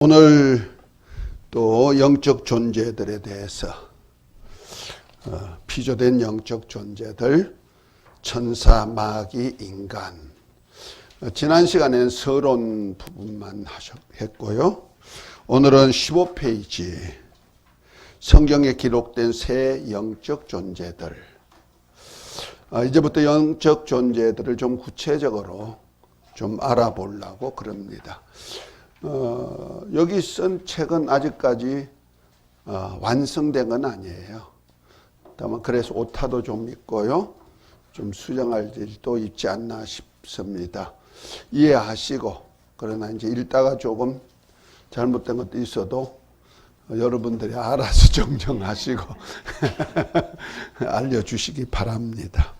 오늘 또 영적 존재들에 대해서 피조된 영적 존재들, 천사, 마귀, 인간. 지난 시간에는 서론 부분만 했고요. 오늘은 15페이지 성경에 기록된 새 영적 존재들. 이제부터 영적 존재들을 좀 구체적으로 좀 알아보려고 그럽니다. 여기 쓴 책은 아직까지 완성된 건 아니에요. 다만 그래서 오타도 좀 있고요. 좀 수정할 일도 있지 않나 싶습니다. 이해하시고, 그러나 이제 읽다가 조금 잘못된 것도 있어도 여러분들이 알아서 정정하시고 알려주시기 바랍니다.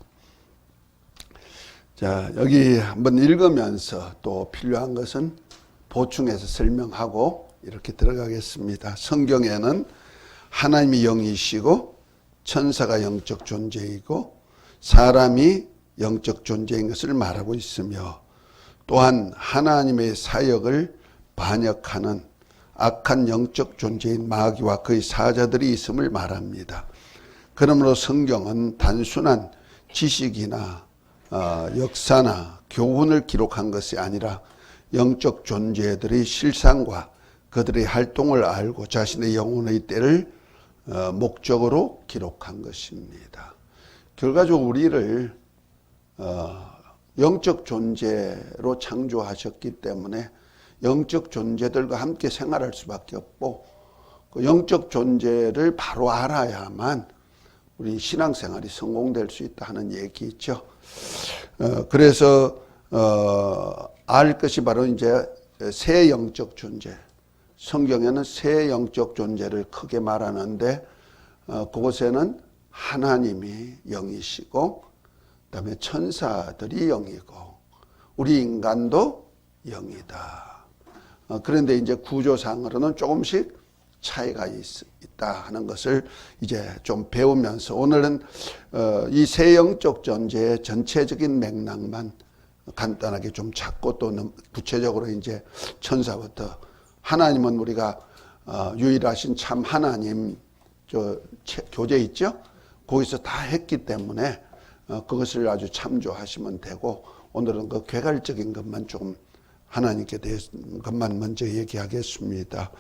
자, 여기 한번 읽으면서 또 필요한 것은 보충해서 설명하고 이렇게 들어가겠습니다. 성경에는 하나님이 영이시고 천사가 영적 존재이고 사람이 영적 존재인 것을 말하고 있으며, 또한 하나님의 사역을 반역하는 악한 영적 존재인 마귀와 그의 사자들이 있음을 말합니다. 그러므로 성경은 단순한 지식이나 역사나 교훈을 기록한 것이 아니라 영적 존재들의 실상과 그들의 활동을 알고 자신의 영혼의 때를 목적으로 기록한 것입니다. 결과적으로 우리를 영적 존재로 창조하셨기 때문에 영적 존재들과 함께 생활할 수밖에 없고, 그 영적 존재를 바로 알아야만 우리 신앙생활이 성공될 수 있다 하는 얘기죠. 그래서 알 것이 바로 이제 새 영적 존재. 성경에는 새 영적 존재를 크게 말하는데, 그곳에는 하나님이 영이시고, 그다음에 천사들이 영이고, 우리 인간도 영이다. 그런데 이제 구조상으로는 조금씩 차이가 있다 하는 것을 이제 좀 배우면서, 오늘은 이 새 영적 존재의 전체적인 맥락만 간단하게 좀 찾고, 또 구체적으로 이제 천사부터, 하나님은 우리가 유일하신 참 하나님 교재 있죠? 거기서 다 했기 때문에 그것을 아주 참조하시면 되고, 오늘은 그 개괄적인 것만 좀 하나님께 대한 것만 먼저 얘기하겠습니다.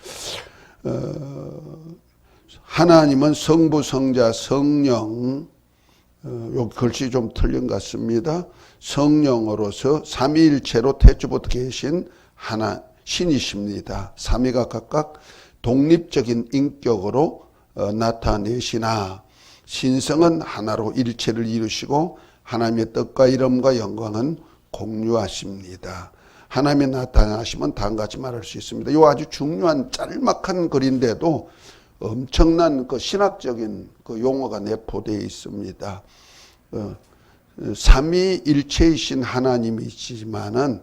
하나님은 성부, 성자, 성령, 요 글씨 좀 틀린 것 같습니다. 성령으로서 삼위일체로 태초부터 계신 하나 신이십니다. 삼위가 각각 독립적인 인격으로 나타내시나 신성은 하나로 일체를 이루시고 하나님의 뜻과 이름과 영광은 공유하십니다. 하나님의 나타나시면 다음같이 말할 수 있습니다. 이 아주 중요한 짤막한 글인데도 엄청난 그 신학적인 그 용어가 내포되어 있습니다. 삼위일체이신 하나님이시지만은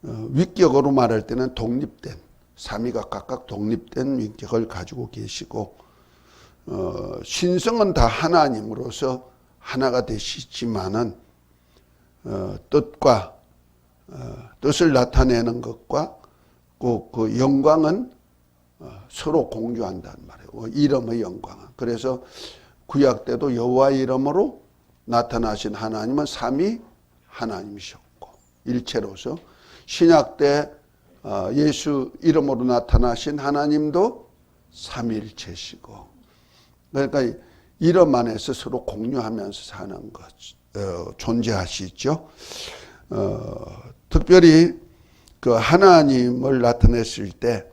위격으로 말할 때는 독립된, 삼위가 각각 독립된 위격을 가지고 계시고, 신성은 다 하나님으로서 하나가 되시지만은 뜻을 나타내는 것과 그 영광은 서로 공유한다는 말이에요. 이름의 영광은. 그래서 구약 때도 여호와의 이름으로 나타나신 하나님은 삼위 하나님이셨고 일체로서, 신약 때 예수 이름으로 나타나신 하나님도 삼위일체시고, 그러니까 이름 안에서 서로 공유하면서 사는 것, 존재하시죠. 특별히 그 하나님을 나타냈을 때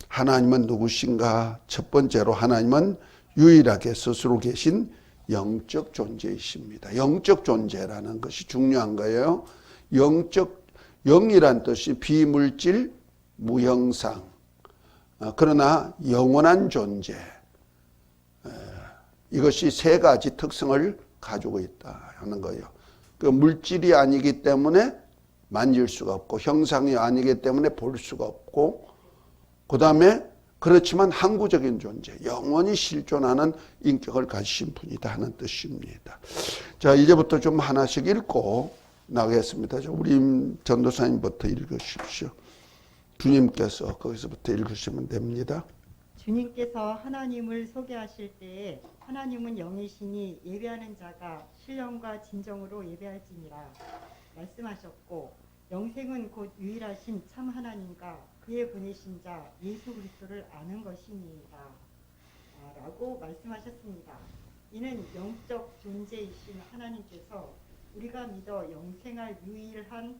하나님은 누구신가? 첫 번째로 하나님은 유일하게 스스로 계신 영적 존재이십니다. 영적 존재라는 것이 중요한 거예요. 영이란 뜻이 비물질, 무형상, 그러나 영원한 존재. 이것이 세 가지 특성을 가지고 있다 하는 거예요. 그 물질이 아니기 때문에 만질 수가 없고, 형상이 아니기 때문에 볼 수가 없고, 그 다음에 그렇지만 항구적인 존재, 영원히 실존하는 인격을 가지신 분이다 하는 뜻입니다. 자, 이제부터 좀 하나씩 읽고 나가겠습니다. 우리 전도사님부터 읽으십시오. 주님께서 거기서부터 읽으시면 됩니다. 주님께서 하나님을 소개하실 때에 하나님은 영이시니 예배하는 자가 신령과 진정으로 예배할지니라 말씀하셨고, 영생은 곧 유일하신 참 하나님과 그의 보내신 자 예수 그리스도를 아는 것이니라 라고 말씀하셨습니다. 이는 영적 존재이신 하나님께서 우리가 믿어 영생할 유일한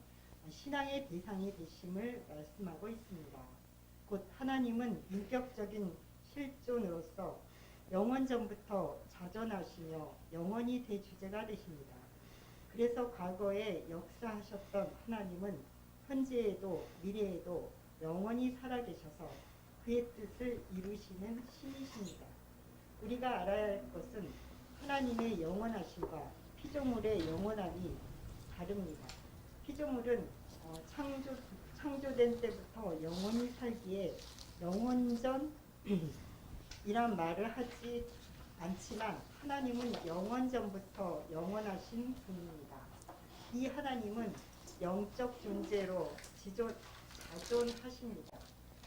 신앙의 대상이 되심을 말씀하고 있습니다. 곧 하나님은 인격적인 실존으로서 영원전부터 자존하시며 영원히 대주제가 되십니다. 그래서 과거에 역사하셨던 하나님은 현재에도 미래에도 영원히 살아계셔서 그의 뜻을 이루시는 신이십니다. 우리가 알아야 할 것은 하나님의 영원하심과 피조물의 영원함이 다릅니다. 피조물은 창조된 때부터 영원히 살기에 영원전이란 말을 하지 않지만 하나님은 영원전부터 영원하신 분입니다. 이 하나님은 영적 존재로 자존하십니다.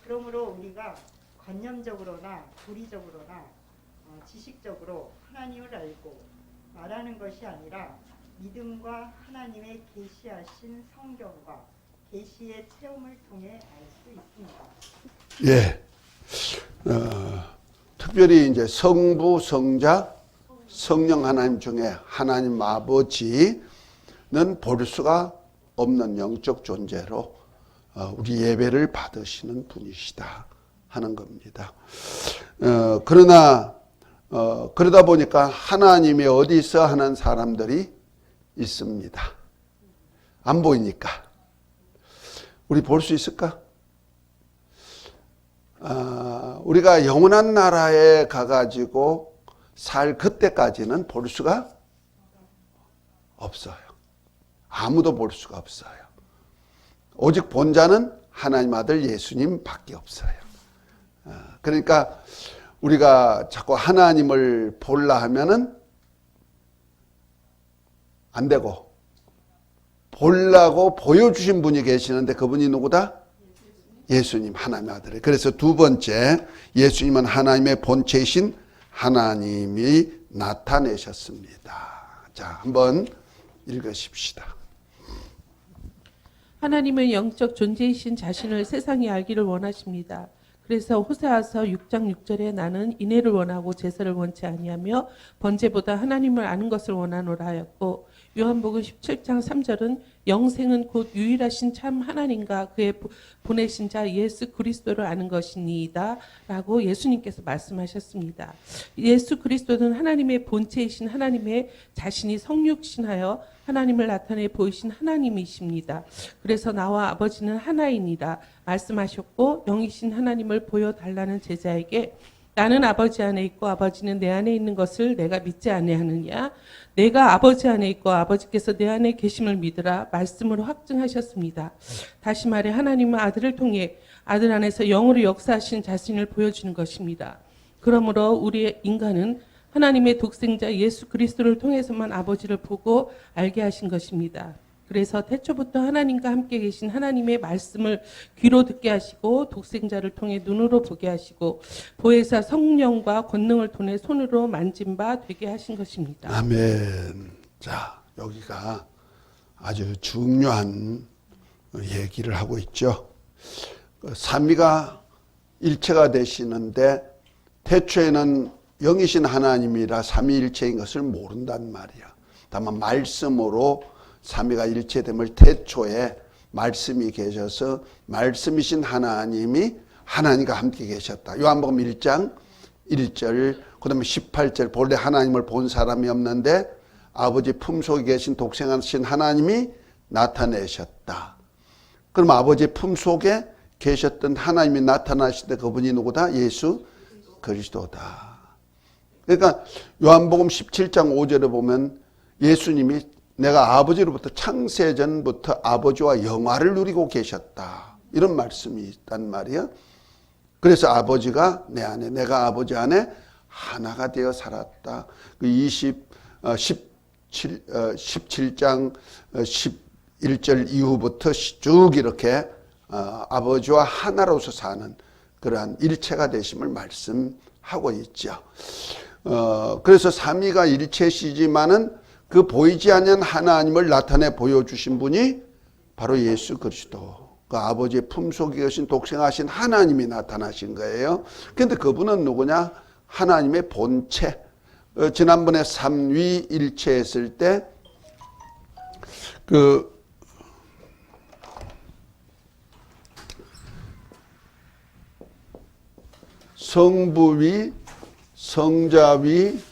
그러므로 우리가 관념적으로나 도리적으로나 지식적으로 하나님을 알고 말하는 것이 아니라 믿음과 하나님의 계시하신 성경과 계시의 체험을 통해 알 수 있습니다. 예. 특별히 이제 성부, 성자, 성령 하나님 중에 하나님 아버지는 볼 수가 없는 영적 존재로 우리 예배를 받으시는 분이시다 하는 겁니다. 그러나 그러다 보니까 하나님이 어디서 하는 사람들이 있습니다. 안 보이니까. 우리 볼 수 있을까? 우리가 영원한 나라에 가가지고 살 그때까지는 볼 수가 없어요. 아무도 볼 수가 없어요. 오직 본자는 하나님 아들 예수님 밖에 없어요. 그러니까 우리가 자꾸 하나님을 보려 하면은 안 되고, 보려고 보여주신 분이 계시는데 그분이 누구다? 예수님, 하나님의 아들. 그래서 두 번째, 예수님은 하나님의 본체이신 하나님이 나타내셨습니다. 자, 한번 읽으십시다. 하나님은 영적 존재이신 자신을 세상이 알기를 원하십니다. 그래서 호세아서 6장 6절에 나는 인애를 원하고 제사를 원치 아니하며 번제보다 하나님을 아는 것을 원하노라 하였고, 요한복음 17장 3절은 영생은 곧 유일하신 참 하나님과 그의 보내신 자 예수 그리스도를 아는 것이니이다 라고 예수님께서 말씀하셨습니다. 예수 그리스도는 하나님의 본체이신 하나님의 자신이 성육신하여 하나님을 나타내 보이신 하나님이십니다. 그래서 나와 아버지는 하나이니라 말씀하셨고, 영이신 하나님을 보여달라는 제자에게 나는 아버지 안에 있고 아버지는 내 안에 있는 것을 내가 믿지 아니하느냐? 내가 아버지 안에 있고 아버지께서 내 안에 계심을 믿으라 말씀으로 확증하셨습니다. 다시 말해 하나님은 아들을 통해 아들 안에서 영으로 역사하신 자신을 보여주는 것입니다. 그러므로 우리 인간은 하나님의 독생자 예수 그리스도를 통해서만 아버지를 보고 알게 하신 것입니다. 그래서 태초부터 하나님과 함께 계신 하나님의 말씀을 귀로 듣게 하시고 독생자를 통해 눈으로 보게 하시고 보혜사 성령과 권능을 통해 손으로 만진 바 되게 하신 것입니다. 아멘. 자, 여기가 아주 중요한 얘기를 하고 있죠. 삼위가 일체가 되시는데 태초에는 영이신 하나님이라 삼위일체인 것을 모른단 말이야. 다만 말씀으로 삼위가 일체됨을 태초에 말씀이 계셔서 말씀이신 하나님이 하나님과 함께 계셨다. 요한복음 1장 1절, 그 다음에 18절, 본래 하나님을 본 사람이 없는데 아버지 품속에 계신 독생하신 하나님이 나타내셨다. 그럼 아버지 품속에 계셨던 하나님이 나타나실 때 그분이 누구다? 예수 그리스도다. 그러니까 요한복음 17장 5절에 보면 예수님이 내가 아버지로부터 창세전부터 아버지와 영화를 누리고 계셨다. 이런 말씀이 있단 말이야. 그래서 아버지가 내 안에, 내가 아버지 안에 하나가 되어 살았다. 그 17장 11절 이후부터 쭉 이렇게 아버지와 하나로서 사는 그러한 일체가 되심을 말씀하고 있죠. 그래서 삼위가 일체시지만은 그 보이지 않는 하나님을 나타내 보여주신 분이 바로 예수 그리스도, 그 아버지의 품속에 계신 독생하신 하나님이 나타나신 거예요. 그런데 그분은 누구냐? 하나님의 본체. 지난번에 삼위일체 했을 때 성부위, 성자위,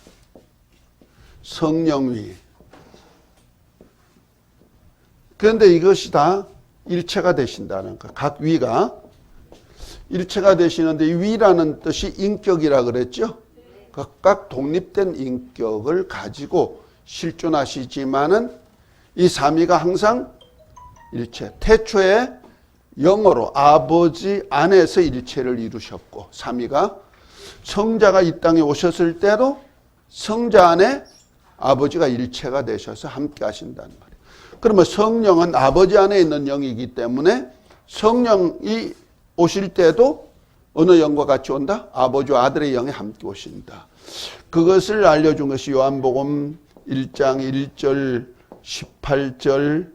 성령위. 그런데 이것이 다 일체가 되신다는 거. 각 위가 일체가 되시는데 이 위라는 뜻이 인격이라 그랬죠. 각각 독립된 인격을 가지고 실존하시지만은 이 삼위가 항상 일체. 태초에 영어로 아버지 안에서 일체를 이루셨고, 삼위가 성자가 이 땅에 오셨을 때도 성자 안에 아버지가 일체가 되셔서 함께 하신다는 말이에요. 그러면 성령은 아버지 안에 있는 영이기 때문에 성령이 오실 때도 어느 영과 같이 온다? 아버지와 아들의 영이 함께 오신다. 그것을 알려준 것이 요한복음 1장 1절 18절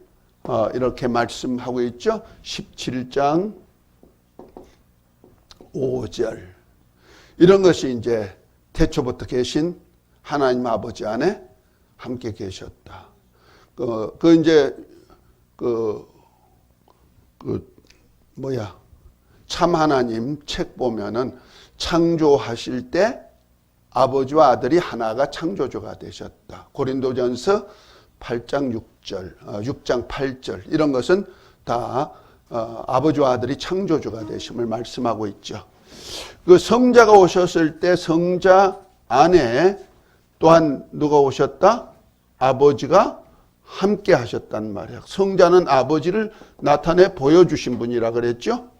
이렇게 말씀하고 있죠. 17장 5절. 이런 것이 이제 태초부터 계신 하나님 아버지 안에 함께 계셨다. 참 하나님 책 보면은 창조하실 때 아버지와 아들이 하나가 창조주가 되셨다. 고린도전서 8장 6절, 6장 8절 이런 것은 다 아버지와 아들이 창조주가 되심을 말씀하고 있죠. 그 성자가 오셨을 때 성자 안에 또한 누가 오셨다? 아버지가 함께 하셨단 말이야. 성자는 아버지를 나타내 보여주신 분이라 그랬죠.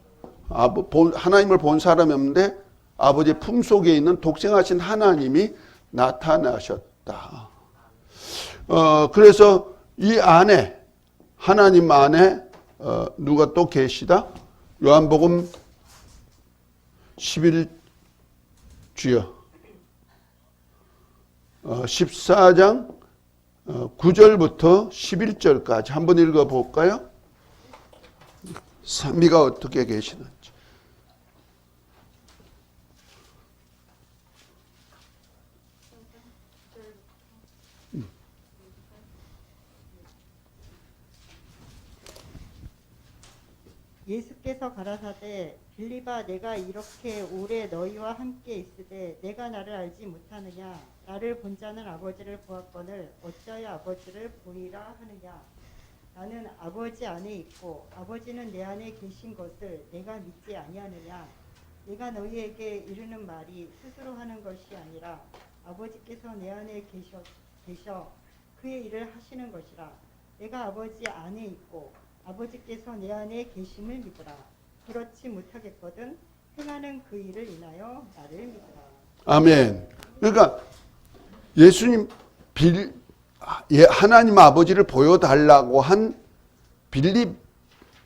하나님을 본 사람이 없는데 아버지의 품속에 있는 독생하신 하나님이 나타나셨다. 그래서 이 안에 하나님 안에 누가 또 계시다? 요한복음 11주여 14장 9절부터 11절까지 한번 읽어볼까요? 삼위가 어떻게 계시는지. 예수께서 가라사대 빌립아 내가 이렇게 오래 너희와 함께 있으되 내가 나를 알지 못하느냐 나를 본 자는 아버지를 보았거늘 어찌하여 아버지를 보리라 하느냐 나는 아버지 안에 있고 아버지는 내 안에 계신 것을 내가 믿지 아니하느냐 내가 너희에게 이르는 말이 스스로 하는 것이 아니라 아버지께서 내 안에 계셔 그의 일을 하시는 것이라 내가 아버지 안에 있고 아버지께서 내 안에 계심을 믿으라. 그렇지 못하겠거든 행하는 그 일을 인하여 나를 믿으라. 아멘. 그러니까 예수님 하나님 아버지를 보여달라고 한 빌립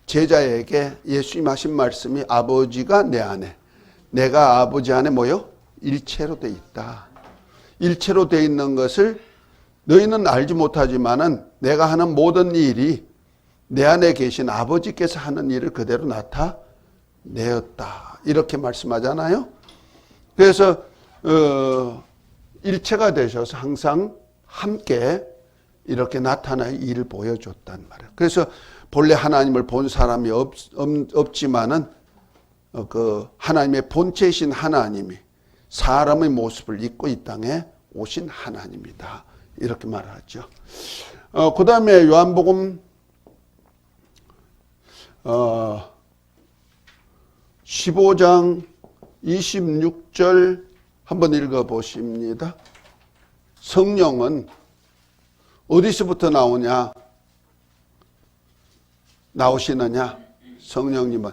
제자에게 예수님 하신 말씀이 아버지가 내 안에 내가 아버지 안에 뭐요? 일체로 돼 있다. 일체로 돼 있는 것을 너희는 알지 못하지만은 내가 하는 모든 일이 내 안에 계신 아버지께서 하는 일을 그대로 나타내었다. 이렇게 말씀하잖아요. 그래서 일체가 되셔서 항상 함께 이렇게 나타나의 일을 보여줬단 말이에요. 그래서 본래 하나님을 본 사람이 없지만은 그 하나님의 본체이신 하나님이 사람의 모습을 입고 이 땅에 오신 하나님이다. 이렇게 말하죠. 그 다음에 요한복음 15장 26절 한번 읽어보십니다. 성령은 어디서부터 나오시느냐? 성령님은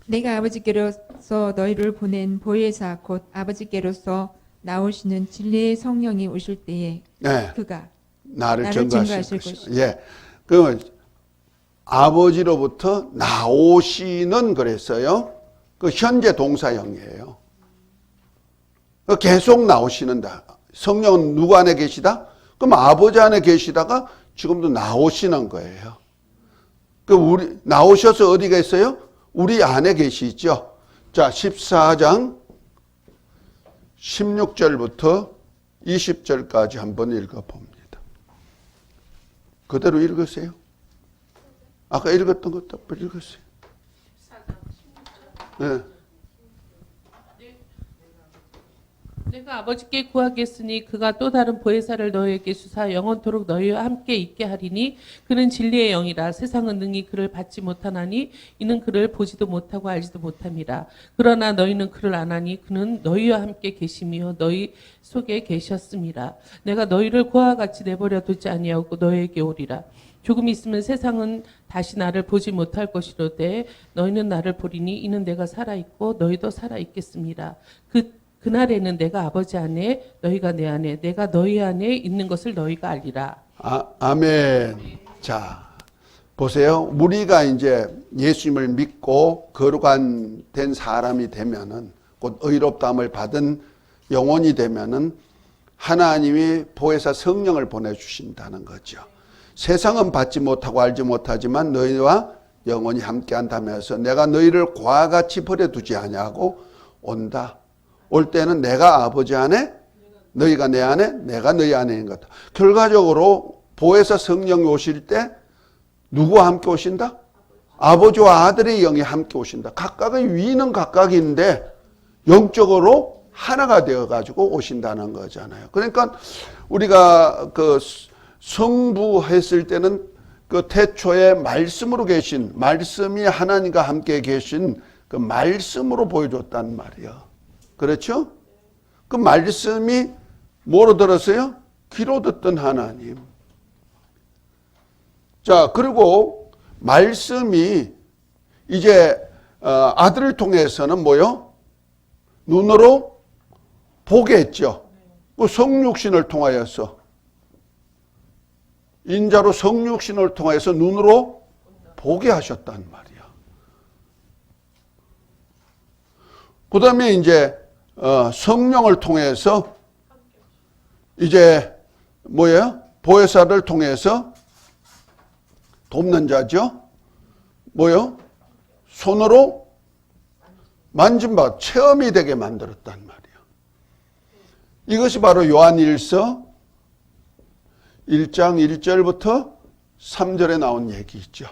내가 아버지께로서 너희를 보낸 보혜사 곧 아버지께로서 나오시는 진리의 성령이 오실 때에 네, 그가 나를 증거하실 것이다. 예, 그 아버지로부터 나오시는 그랬어요. 그 현재 동사형이에요. 계속 나오시는다. 성령은 누구 안에 계시다? 그럼 아버지 안에 계시다가 지금도 나오시는 거예요. 우리 나오셔서 어디 계세요? 우리 안에 계시죠. 자, 14장 16절부터 20절까지 한번 읽어봅니다. 그대로 읽으세요. 아까 읽었던 것도 읽으세요. 네. 내가 아버지께 구하겠으니 그가 또 다른 보혜사를 너희에게 주사 영원토록 너희와 함께 있게 하리니 그는 진리의 영이라. 세상은 능히 그를 받지 못하나니 이는 그를 보지도 못하고 알지도 못함이라. 그러나 너희는 그를 아나니 그는 너희와 함께 계시며 너희 속에 계셨음이라. 내가 너희를 고아와 같이 내버려 두지 아니하고 너희에게 오리라. 조금 있으면 세상은 다시 나를 보지 못할 것이로되 너희는 나를 보리니 이는 내가 살아있고 너희도 살아있겠습니다. 그날에는 내가 아버지 안에 너희가 내 안에 내가 너희 안에 있는 것을 너희가 알리라. 아멘. 자, 보세요. 우리가 이제 예수님을 믿고 거룩한 된 사람이 되면은, 곧 의롭다함을 받은 영혼이 되면은 하나님이 보혜사 성령을 보내주신다는 거죠. 세상은 받지 못하고 알지 못하지만 너희와 영원히 함께한다면서 내가 너희를 고아와 같이 버려두지 아니하고 온다. 올 때는 내가 아버지 안에 너희가 내 안에 내가 너희 안에 있는 거다. 결과적으로 보혜사 성령이 오실 때 누구와 함께 오신다? 아버지와 아들의 영이 함께 오신다. 각각의 위는 각각인데 영적으로 하나가 되어가지고 오신다는 거잖아요. 그러니까 우리가 그 성부했을 때는 그 태초에 말씀으로 계신, 말씀이 하나님과 함께 계신 그 말씀으로 보여줬단 말이에요. 그렇죠? 그 말씀이 뭐로 들었어요? 귀로 듣던 하나님. 자, 그리고 말씀이 이제 아들을 통해서는 뭐요? 눈으로 보게 했죠. 그 성육신을 통하여서, 인자로 성육신을 통해서 눈으로 보게 하셨단 말이야. 그 다음에 이제 성령을 통해서 이제 뭐예요? 보혜사를 통해서 돕는 자죠. 뭐요? 손으로 만진바 체험이 되게 만들었단 말이에요. 이것이 바로 요한일서 1장 1절부터 3절에 나온 얘기죠.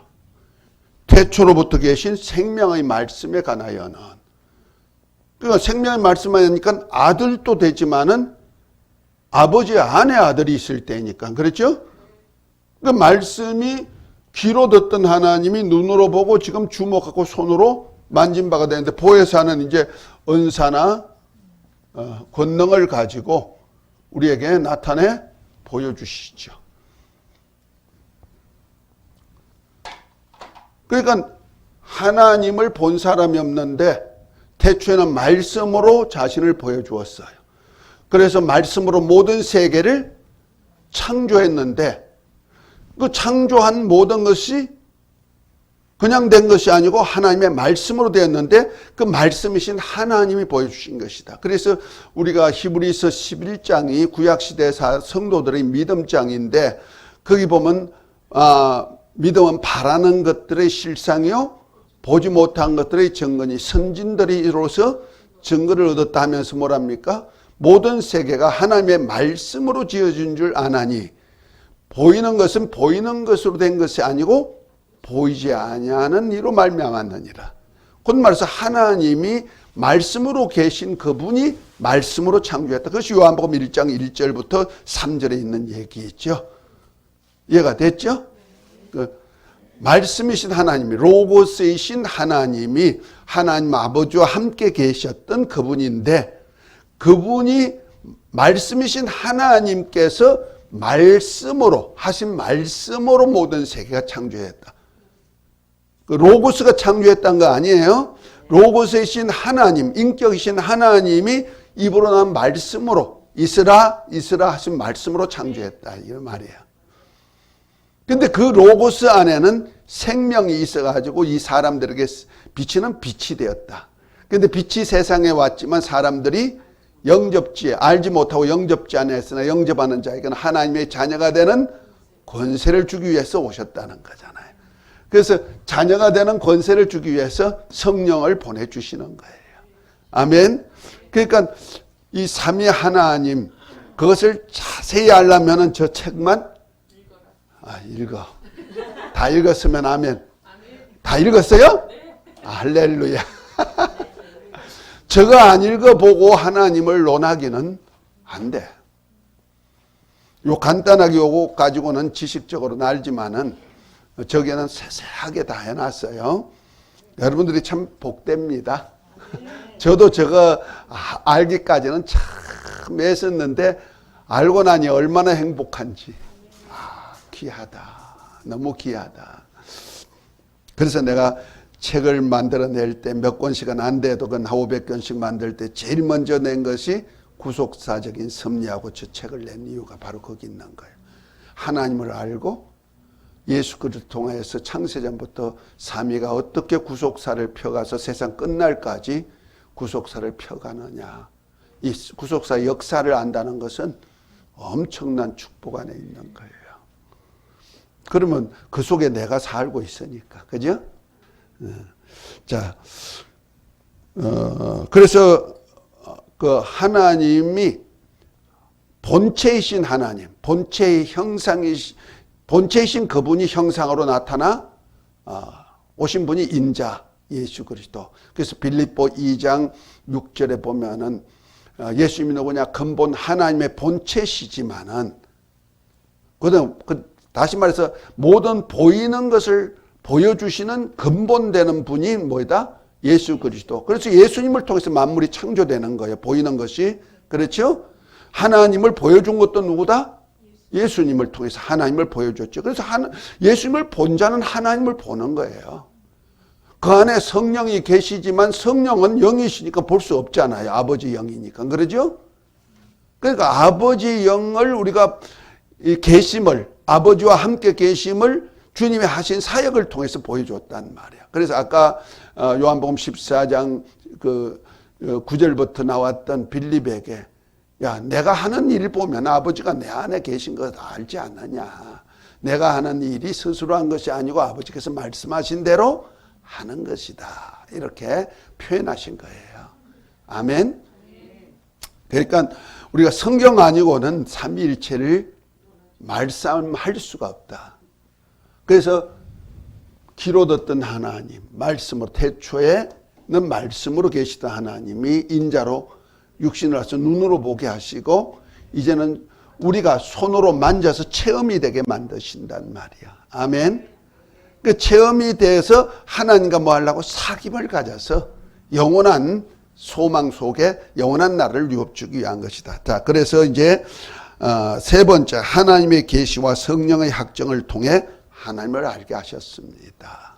태초로부터 계신 생명의 말씀에 관하여는, 그러니까 생명의 말씀을 하니까 아들도 되지만은 아버지 안에 아들이 있을 때니까. 그렇죠? 그 말씀이 귀로 듣던 하나님이 눈으로 보고 지금 주목하고 손으로 만진 바가 되는데, 보혜사는 이제 은사나 권능을 가지고 우리에게 나타내 보여주시죠. 그러니까 하나님을 본 사람이 없는데 태초에는 말씀으로 자신을 보여주었어요. 그래서 말씀으로 모든 세계를 창조했는데, 그 창조한 모든 것이 그냥 된 것이 아니고 하나님의 말씀으로 되었는데 그 말씀이신 하나님이 보여주신 것이다. 그래서 우리가 히브리서 11장이 구약시대 성도들의 믿음장인데, 거기 보면 믿음은 바라는 것들의 실상이요 보지 못한 것들의 증거니 선진들이 이로써 증거를 얻었다 하면서 뭐랍니까? 모든 세계가 하나님의 말씀으로 지어진 줄 아나니, 보이는 것은 보이는 것으로 된 것이 아니고 보이지 아니하는 이로 말미암았느니라. 곧 말해서 하나님이 말씀으로 계신 그분이 말씀으로 창조했다. 그것이 요한복음 1장 1절부터 3절에 있는 얘기죠. 이해가 됐죠? 그 말씀이신 하나님이, 로고스이신 하나님이 하나님 아버지와 함께 계셨던 그분인데, 그분이 말씀이신 하나님께서 말씀으로 하신 말씀으로 모든 세계가 창조했다. 그 로고스가 창조했다는 거 아니에요. 로고스이신 하나님, 인격이신 하나님이 입으로 난 말씀으로, 이스라 이스라 하신 말씀으로 창조했다, 이 말이에요. 근데 그 로고스 안에는 생명이 있어가지고 이 사람들에게 비치는 빛이 되었다. 근데 빛이 세상에 왔지만 사람들이 영접지, 알지 못하고 영접지 않아 했으나 영접하는 자에게는 하나님의 자녀가 되는 권세를 주기 위해서 오셨다는 거잖아요. 그래서 자녀가 되는 권세를 주기 위해서 성령을 보내주시는 거예요. 아멘. 그러니까 이 삼위 하나님, 그것을 자세히 알려면 저 책만 읽어. 다 읽었으면 아멘. 다 읽었어요? 할렐루야. 저거 안 읽어보고 하나님을 논하기는 안 돼. 요 간단하게 요거 가지고는 지식적으로는 알지만은 저기에는 세세하게 다 해놨어요. 여러분들이 참 복됩니다. 저도 저거 알기까지는 참 애썼는데 알고 나니 얼마나 행복한지. 귀하다. 너무 귀하다. 그래서 내가 책을 만들어낼 때 몇 권씩은 안 돼도 그 500권씩 만들 때 제일 먼저 낸 것이 구속사적인 섭리하고 저 책을 낸 이유가 바로 거기 있는 거예요. 하나님을 알고 예수 그리스도를 통해서 창세전부터 삼위가 어떻게 구속사를 펴가서 세상 끝날까지 구속사를 펴가느냐. 이 구속사 역사를 안다는 것은 엄청난 축복 안에 있는 거예요. 그러면 그 속에 내가 살고 있으니까. 그죠? 자, 그래서 그 하나님이 본체이신 하나님, 본체의 본체이신 그분이 형상으로 나타나 오신 분이 인자 예수 그리스도. 그래서 빌립보 2장 6절에 보면은 예수님이 누구냐? 근본 하나님의 본체시지만은 다시 말해서 모든 보이는 것을 보여주시는 근본되는 분이 뭐다? 예수 그리스도. 그래서 예수님을 통해서 만물이 창조되는 거예요. 보이는 것이. 그렇죠? 하나님을 보여준 것도 누구다? 예수님을 통해서 하나님을 보여줬죠. 그래서 예수님을 본 자는 하나님을 보는 거예요. 그 안에 성령이 계시지만 성령은 영이시니까 볼 수 없잖아요. 아버지 영이니까. 그러죠? 그러니까 아버지 영을 우리가 이 계심을, 아버지와 함께 계심을 주님이 하신 사역을 통해서 보여줬단 말이야. 그래서 아까 요한복음 14장 그 9절부터 나왔던 빌립에게 야, 내가 하는 일 보면 아버지가 내 안에 계신 것 알지 않느냐. 내가 하는 일이 스스로 한 것이 아니고 아버지께서 말씀하신 대로 하는 것이다. 이렇게 표현하신 거예요. 아멘. 그러니까 우리가 성경 아니고는 삼위일체를 말씀할 수가 없다. 그래서 귀로 듣던 하나님, 말씀으로 태초에는 말씀으로 계시던 하나님이 인자로 육신을 와서 눈으로 보게 하시고 이제는 우리가 손으로 만져서 체험이 되게 만드신단 말이야. 아멘. 그 체험이 돼서 하나님과 뭐 하려고 사귐을 가져서 영원한 소망 속에 영원한 나를 유업주기 위한 것이다. 자, 그래서 이제 세 번째, 하나님의 계시와 성령의 학정을 통해 하나님을 알게 하셨습니다.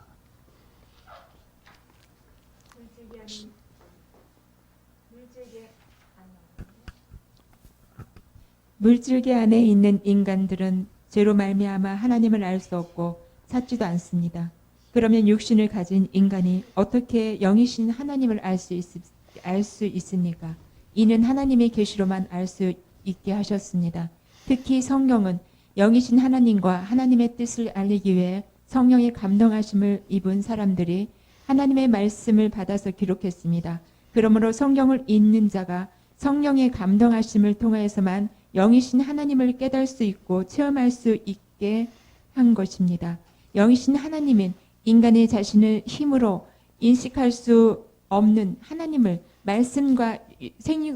물질계 안에 있는 인간들은 죄로 말미암아 하나님을 알 수 없고 찾지도 않습니다. 그러면 육신을 가진 인간이 어떻게 영이신 하나님을 알 수 있습니까? 이는 하나님의 계시로만 알 수 있게 하셨습니다. 특히 성령은 영이신 하나님과 하나님의 뜻을 알리기 위해 성령의 감동하심을 입은 사람들이 하나님의 말씀을 받아서 기록했습니다. 그러므로 성경을 읽는 자가 성령의 감동하심을 통하여서만 영이신 하나님을 깨달을 수 있고 체험할 수 있게 한 것입니다. 영이신 하나님은 인간의 자신을 힘으로 인식할 수 없는 하나님을 말씀과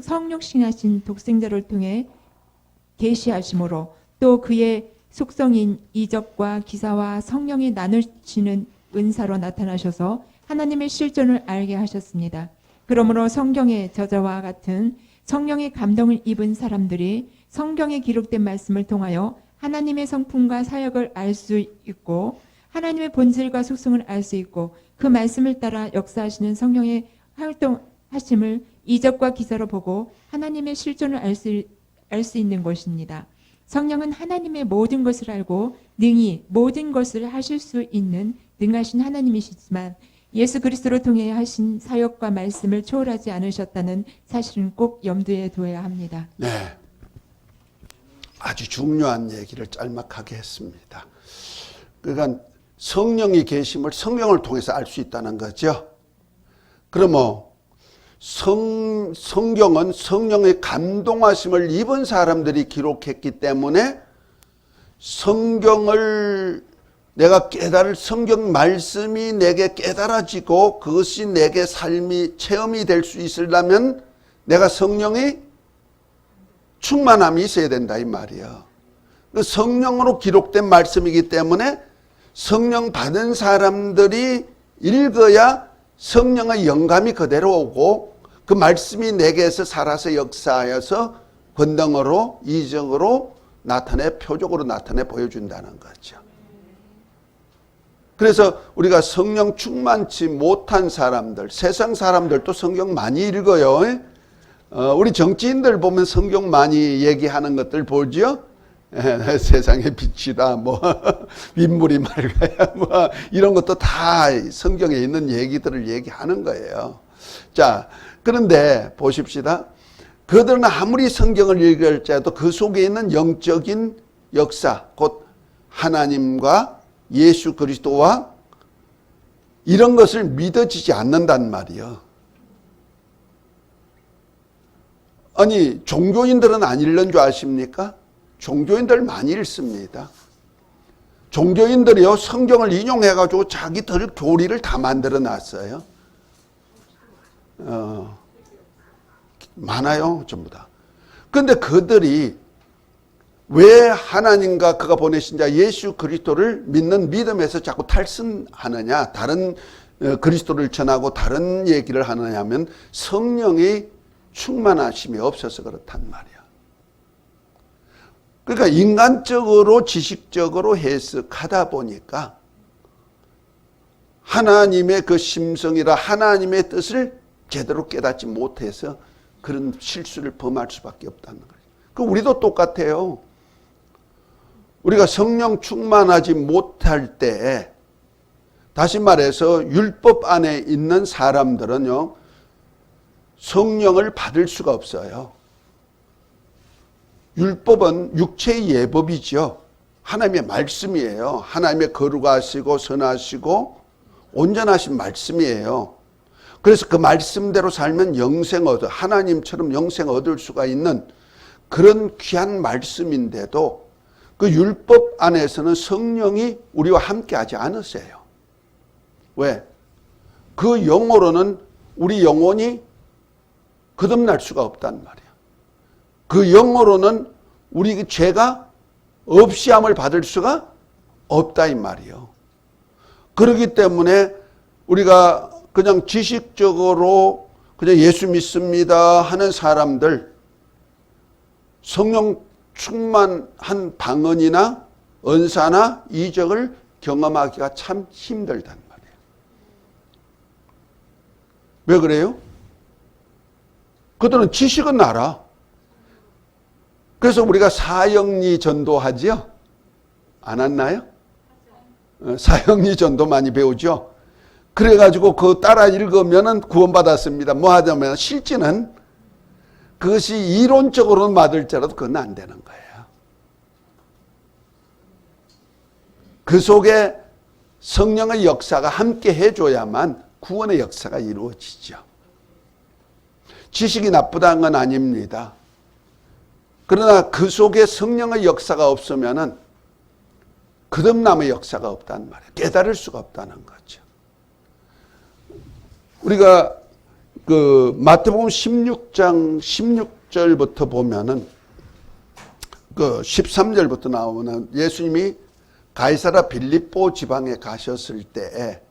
성육신하신 독생자를 통해 계시하심으로 또 그의 속성인 이적과 기사와 성령이 나누시는 은사로 나타나셔서 하나님의 실존을 알게 하셨습니다. 그러므로 성경의 저자와 같은 성령의 감동을 입은 사람들이 성경에 기록된 말씀을 통하여 하나님의 성품과 사역을 알 수 있고 하나님의 본질과 속성을 알 수 있고 그 말씀을 따라 역사하시는 성령의 활동하심을 이적과 기사로 보고 하나님의 실존을 알 수 있는 것입니다. 성령은 하나님의 모든 것을 알고 능히 모든 것을 하실 수 있는 능하신 하나님이시지만 예수 그리스도를 통해 하신 사역과 말씀을 초월하지 않으셨다는 사실은 꼭 염두에 둬야 합니다. 네. 아주 중요한 얘기를 짤막하게 했습니다. 그러니까 성령이 계심을 성경을 통해서 알 수 있다는 거죠. 그러면 성경은 성령의 감동하심을 입은 사람들이 기록했기 때문에 성경을 내가 깨달을 성경 말씀이 내게 깨달아지고 그것이 내게 삶이 체험이 될 수 있으려면 내가 성령의 충만함이 있어야 된다 이 말이에요. 그 성령으로 기록된 말씀이기 때문에 성령 받은 사람들이 읽어야 성령의 영감이 그대로 오고 그 말씀이 내게서 살아서 역사하여서 권능으로 이적으로 나타내 표적으로 나타내 보여준다는 거죠. 그래서 우리가 성령 충만치 못한 사람들, 세상 사람들도 성경 많이 읽어요. 우리 정치인들 보면 성경 많이 얘기하는 것들 보죠. 세상의 빛이다, 윗물이 맑아야, 이런 것도 다 성경에 있는 얘기들을 얘기하는 거예요. 자, 그런데 보십시다. 그들은 아무리 성경을 읽을지라도 그 속에 있는 영적인 역사, 곧 하나님과 예수 그리스도와 이런 것을 믿어지지 않는단 말이에요. 아니, 종교인들은 안 읽는 줄 아십니까? 종교인들 많이 읽습니다. 종교인들이요, 성경을 인용해가지고 자기들 교리를 다 만들어 놨어요. 많아요, 전부 다. 근데 그들이 왜 하나님과 그가 보내신 자 예수 그리스도를 믿는 믿음에서 자꾸 탈선하느냐, 다른 그리스도를 전하고 다른 얘기를 하느냐 하면 성령의 충만하심이 없어서 그렇단 말이야. 그러니까 인간적으로 지식적으로 해석하다 보니까 하나님의 그 심성이라 하나님의 뜻을 제대로 깨닫지 못해서 그런 실수를 범할 수밖에 없다는 거예요. 그럼 우리도 똑같아요. 우리가 성령 충만하지 못할 때, 다시 말해서 율법 안에 있는 사람들은요, 성령을 받을 수가 없어요. 율법은 육체의 예법이죠. 하나님의 말씀이에요. 하나님의 거룩하시고 선하시고 온전하신 말씀이에요. 그래서 그 말씀대로 살면 영생 얻어, 하나님처럼 영생 얻을 수가 있는 그런 귀한 말씀인데도 그 율법 안에서는 성령이 우리와 함께 하지 않으세요. 왜? 그 영으로는 우리 영혼이 거듭날 수가 없단 말이에요. 그 영으로는 우리 죄가 없이함을 받을 수가 없다 이 말이에요. 그렇기 때문에 우리가 그냥 지식적으로 그냥 예수 믿습니다 하는 사람들, 성령 충만한 방언이나 은사나 이적을 경험하기가 참 힘들단 말이에요. 왜 그래요? 그들은 지식은 알아. 그래서 우리가 사형리 전도하지요? 안 왔나요? 사형리 전도 많이 배우죠? 그래가지고 그 따라 읽으면은 구원받았습니다. 뭐 하자면 실제는 그것이 이론적으로는 맞을지라도 그건 안 되는 거예요. 그 속에 성령의 역사가 함께 해줘야만 구원의 역사가 이루어지죠. 지식이 나쁘다는 건 아닙니다. 그러나 그 속에 성령의 역사가 없으면은 거듭남의 역사가 없단 말이에요. 깨달을 수가 없다는 거죠. 우리가 그 마태복음 16장 16절부터 보면은 그 13절부터 나오는 예수님이 가이사라 빌립보 지방에 가셨을 때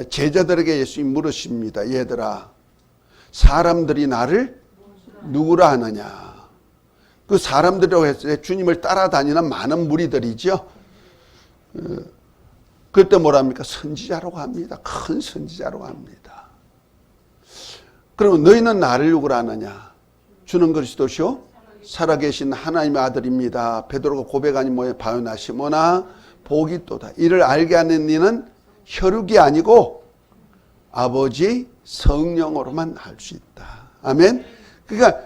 제자들에게 예수님이 물으십니다. 얘들아, 사람들이 나를 누구라 하느냐? 그 사람들이라고 했을 때 주님을 따라다니는 많은 무리들이죠. 그때 뭐랍니까? 선지자라고 합니다. 큰 선지자라고 합니다. 그러면 너희는 나를 누구라 하느냐? 주는 그리스도시요? 살아계신 하나님의 아들입니다. 베드로가 고백하니 뭐에 바요나 시모나 복이 또다. 이를 알게 하는 이는 혈육이 아니고 아버지 성령으로만 알 수 있다. 아멘. 그러니까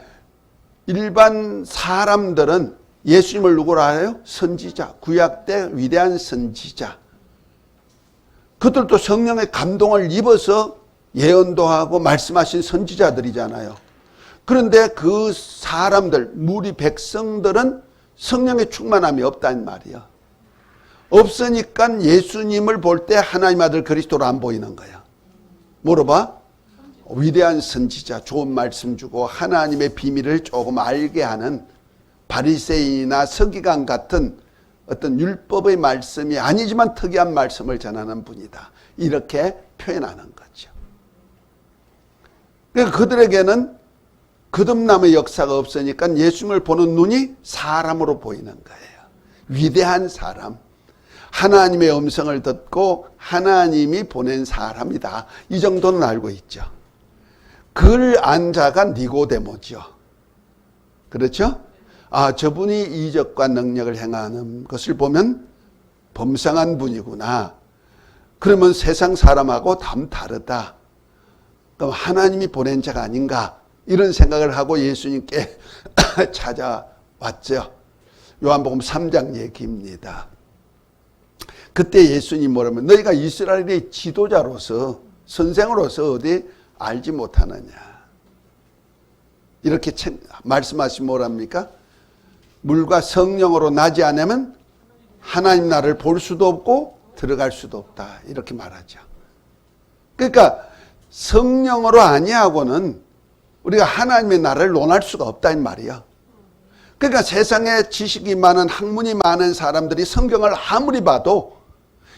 일반 사람들은 예수님을 누구로 알아요? 선지자. 구약 때 위대한 선지자. 그들도 성령의 감동을 입어서 예언도 하고 말씀하신 선지자들이잖아요. 그런데 그 사람들, 무리 백성들은 성령의 충만함이 없다는 말이야. 없으니까 예수님을 볼 때 하나님 아들 그리스도로 안 보이는 거야. 물어봐. 위대한 선지자, 좋은 말씀 주고 하나님의 비밀을 조금 알게 하는 바리새인이나 서기관 같은 어떤 율법의 말씀이 아니지만 특이한 말씀을 전하는 분이다. 이렇게 표현하는 거죠. 그러니까 그들에게는 거듭남의 역사가 없으니까 예수님을 보는 눈이 사람으로 보이는 거예요. 위대한 사람. 하나님의 음성을 듣고 하나님이 보낸 사람이다. 이 정도는 알고 있죠. 그를 안 자가 니고데모죠. 그렇죠? 아, 저분이 이적과 능력을 행하는 것을 보면 범상한 분이구나. 그러면 세상 사람하고 다르다. 그럼 하나님이 보낸 자가 아닌가. 이런 생각을 하고 예수님께 찾아왔죠. 요한복음 3장 얘기입니다. 그때 예수님 뭐라면 너희가 이스라엘의 지도자로서 선생으로서 어디 알지 못하느냐. 이렇게 말씀하시면 뭐랍니까? 물과 성령으로 나지 않으면 하나님 나라를 볼 수도 없고 들어갈 수도 없다. 이렇게 말하죠. 그러니까 성령으로 아니하고는 우리가 하나님의 나라를 논할 수가 없다는 말이야. 그러니까 세상에 지식이 많은 학문이 많은 사람들이 성경을 아무리 봐도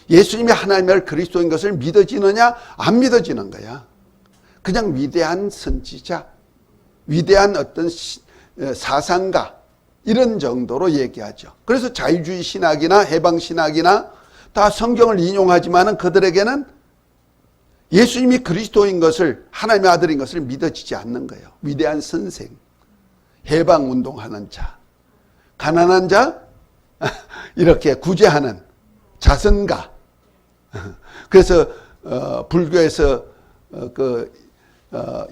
예수님이 하나님의 그리스도인 것을 믿어지느냐 안 믿어지는 거야. 그냥 위대한 선지자, 위대한 어떤 사상가 이런 정도로 얘기하죠. 그래서 자유주의 신학이나 해방 신학이나 다 성경을 인용하지만은 그들에게는 예수님이 그리스도인 것을 하나님의 아들인 것을 믿어지지 않는 거예요. 위대한 선생, 해방 운동하는 자, 가난한 자 이렇게 구제하는 자선가. 그래서 불교에서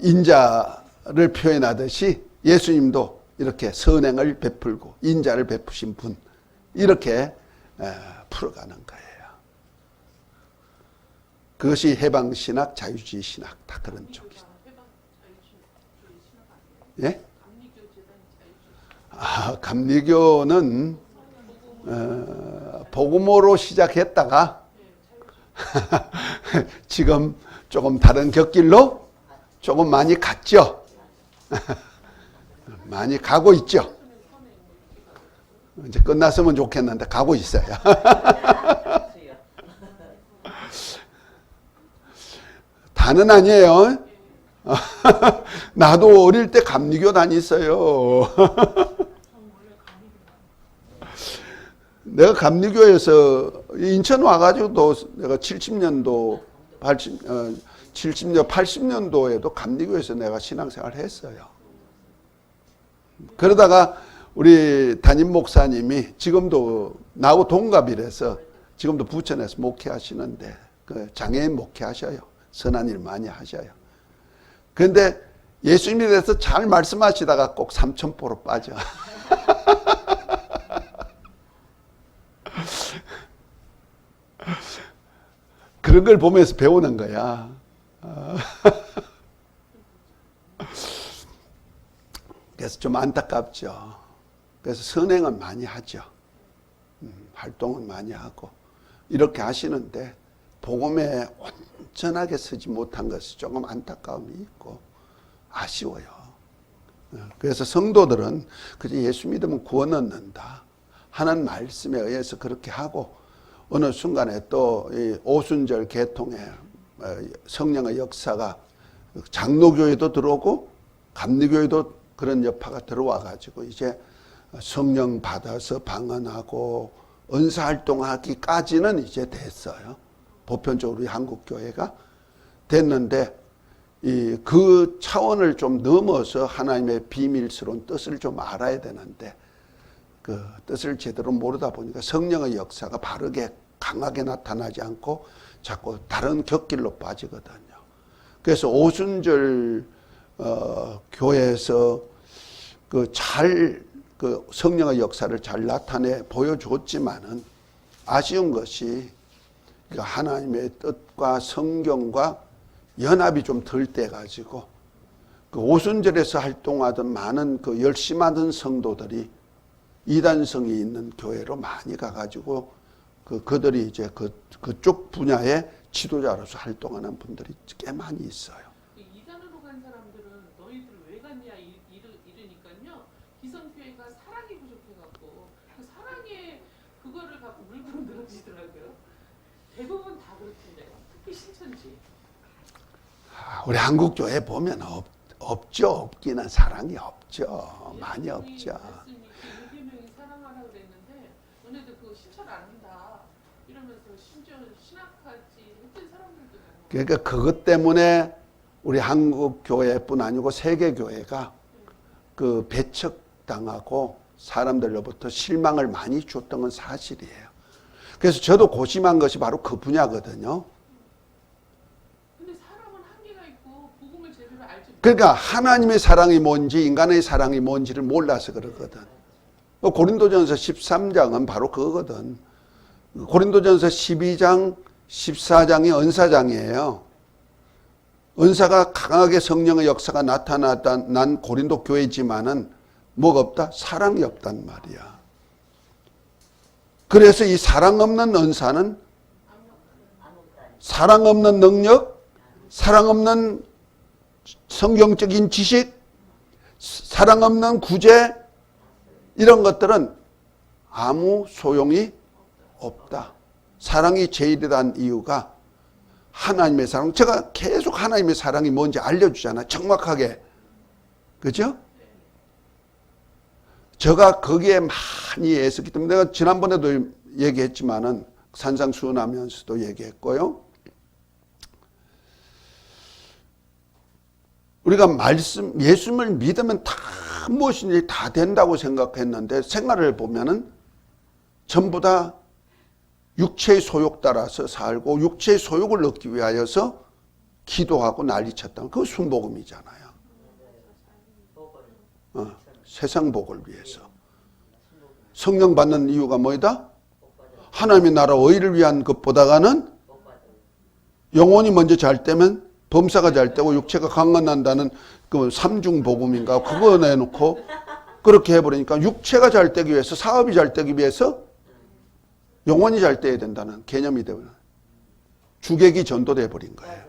인자를 표현하듯이 예수님도 이렇게 선행을 베풀고 인자를 베푸신 분 이렇게 풀어가는 거예요. 그것이 해방신학, 자유주의 신학 다 그런 쪽이죠. 예? 아, 감리교는 복음으로 시작했다가 지금 조금 다른 곁길로 조금 많이 갔죠. 많이 가고 있죠. 이제 끝났으면 좋겠는데 가고 있어요. 다는 아니에요. 나도 어릴 때 감리교 다녔어요. 내가 감리교에서 인천 와가지고도 내가 70년도, 80년도에도 감리교에서 내가 신앙생활을 했어요. 그러다가 우리 담임 목사님이 지금도 나하고 동갑이라서 지금도 부천에서 목회하시는데 그 장애인 목회하셔요. 선한 일 많이 하셔요. 그런데 예수님에 대해서 잘 말씀하시다가 꼭 삼천포로 빠져. 그런 걸 보면서 배우는 거야. 그래서 좀 안타깝죠. 그래서 선행은 많이 하죠. 활동은 많이 하고 이렇게 하시는데 복음에 온전하게 서지 못한 것이 조금 안타까움이 있고 아쉬워요. 그래서 성도들은 그저 예수 믿으면 구원 얻는다 하는 말씀에 의해서 그렇게 하고 어느 순간에 또 이 오순절 개통에 성령의 역사가 장로교회도 들어오고 감리교회도 그런 여파가 들어와 가지고 이제 성령 받아서 방언하고 은사활동하기까지는 이제 됐어요. 보편적으로 한국 교회가 됐는데 그 차원을 좀 넘어서 하나님의 비밀스러운 뜻을 좀 알아야 되는데 그 뜻을 제대로 모르다 보니까 성령의 역사가 바르게 강하게 나타나지 않고 자꾸 다른 곁길로 빠지거든요. 그래서 오순절 교회에서 그 성령의 역사를 잘 나타내 보여줬지만은 아쉬운 것이 하나님의 뜻과 성경과 연합이 좀 덜 돼가지고 그 오순절에서 활동하던 많은 그 열심하던 성도들이 이단성이 있는 교회로 많이 가가지고 그들이 이제 그쪽 분야의 지도자로서 활동하는 분들이 꽤 많이 있어요. 이단으로 간 사람들은 너희들 왜 갔냐 이러니까요. 기성교회가 사랑이 부족해갖고 그 사랑의 그거를 갖고 물그러 늘어지더라고요. 대부분 다 그렇던데요. 특히 신천지. 우리 한국 교회 보면 없죠. 없기는 사랑이 없죠. 많이 없죠. 유대명이 사랑하라 그랬는데 너네들 그거 실천 안 한다 이러면서 심지어 신학하지 했던 사람들도 많아요. 그러니까 그것 때문에 우리 한국 교회뿐 아니고 세계 교회가 그 배척당하고 사람들로부터 실망을 많이 줬던 건 사실이에요. 그래서 저도 고심한 것이 바로 그 분야거든요. 근데 사람은 한계가 있고 복음을 제대로 알지 그러니까 하나님의 사랑이 뭔지 인간의 사랑이 뭔지를 몰라서 그러거든. 고린도전서 13장은 바로 그거거든. 고린도전서 12장, 14장이 은사장이에요. 은사가 강하게 성령의 역사가 나타난 고린도 교회지만은 뭐가 없다? 사랑이 없단 말이야. 그래서 이 사랑 없는 은사는 사랑 없는 능력, 사랑 없는 성경적인 지식, 사랑 없는 구제, 이런 것들은 아무 소용이 없다. 사랑이 제일이라는 이유가 하나님의 사랑. 제가 계속 하나님의 사랑이 뭔지 알려주잖아요. 정확하게. 그죠? 제가 거기에 많이 애썼기 때문에 내가 지난번에도 얘기했지만은 산상수훈하면서도 얘기했고요. 우리가 예수님을 믿으면 다 무엇인지 다 된다고 생각했는데 생활을 보면은 전부 다 육체의 소욕 따라서 살고 육체의 소욕을 얻기 위하여서 기도하고 난리쳤다. 그거 순복음이잖아요. 세상 복을 위해서. 성령 받는 이유가 뭐이다? 하나님의 나라 의를 위한 것보다는 영혼이 먼저 잘 되면 범사가 잘 되고 육체가 강건한다는 그 삼중복음인가 그거 내놓고 그렇게 해버리니까 육체가 잘 되기 위해서 사업이 잘 되기 위해서 영혼이 잘 돼야 된다는 개념이 되버려 주객이 전도돼 버린 거예요.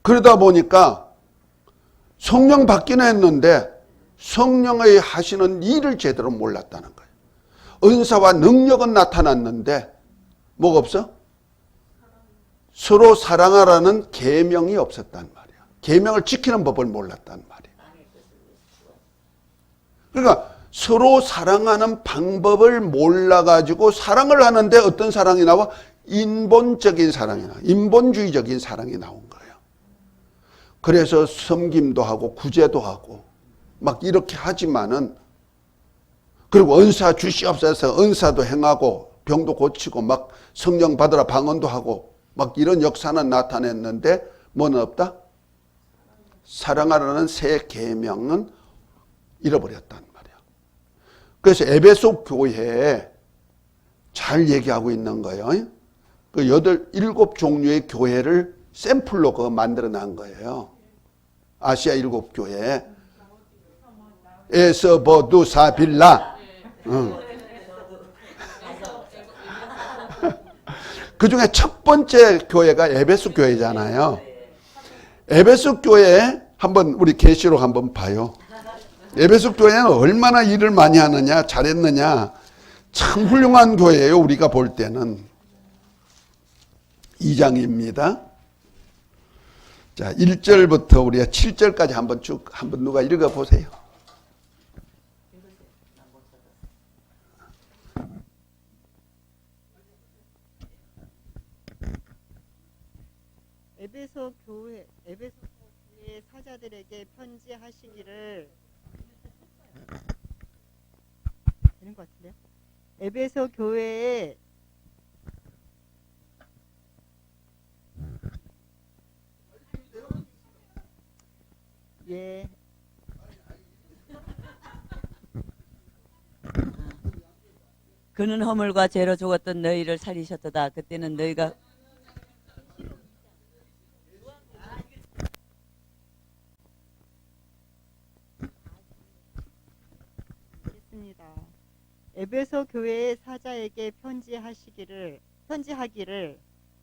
그러다 보니까 성령 받기는 했는데 성령의 하시는 일을 제대로 몰랐다는 거예요. 은사와 능력은 나타났는데 뭐가 없어? 서로 사랑하라는 계명이 없었단 말이야. 계명을 지키는 법을 몰랐단 말이야. 그러니까 서로 사랑하는 방법을 몰라가지고 사랑을 하는데 어떤 사랑이 나와? 인본적인 사랑이 나와. 인본주의적인 사랑이 나온 거예요. 그래서 섬김도 하고 구제도 하고 막 이렇게 하지만은 그리고 은사 주시옵소서 은사도 행하고 병도 고치고 막 성령 받으라 방언도 하고 막 이런 역사는 나타냈는데 뭐는 없다? 사랑하라는 새 계명은 잃어버렸단 말이야. 그래서 에베소 교회에 잘 얘기하고 있는 거예요. 그 7 종류의 교회를 샘플로 그거 만들어 난 거예요. 아시아 7교회. 에서버두 사빌라. 그 중에 첫 번째 교회가 에베소 교회잖아요. 에베소 교회 한번 우리 계시록 한번 봐요. 에베소 교회는 얼마나 일을 많이 하느냐, 잘했느냐. 참 훌륭한 교회예요. 우리가 볼 때는. 2장입니다. 자, 1절부터 우리가 7절까지 한번 누가 읽어 보세요. 에베소 교회 사자들에게 편지하시기를 되는 것 같은데요. 에베소 교회에 예. 그는 허물과 죄로 죽었던 너희를 살리셨도다. 그때는 너희가 있습니다. 에베소 교회의 사자에게 편지하기를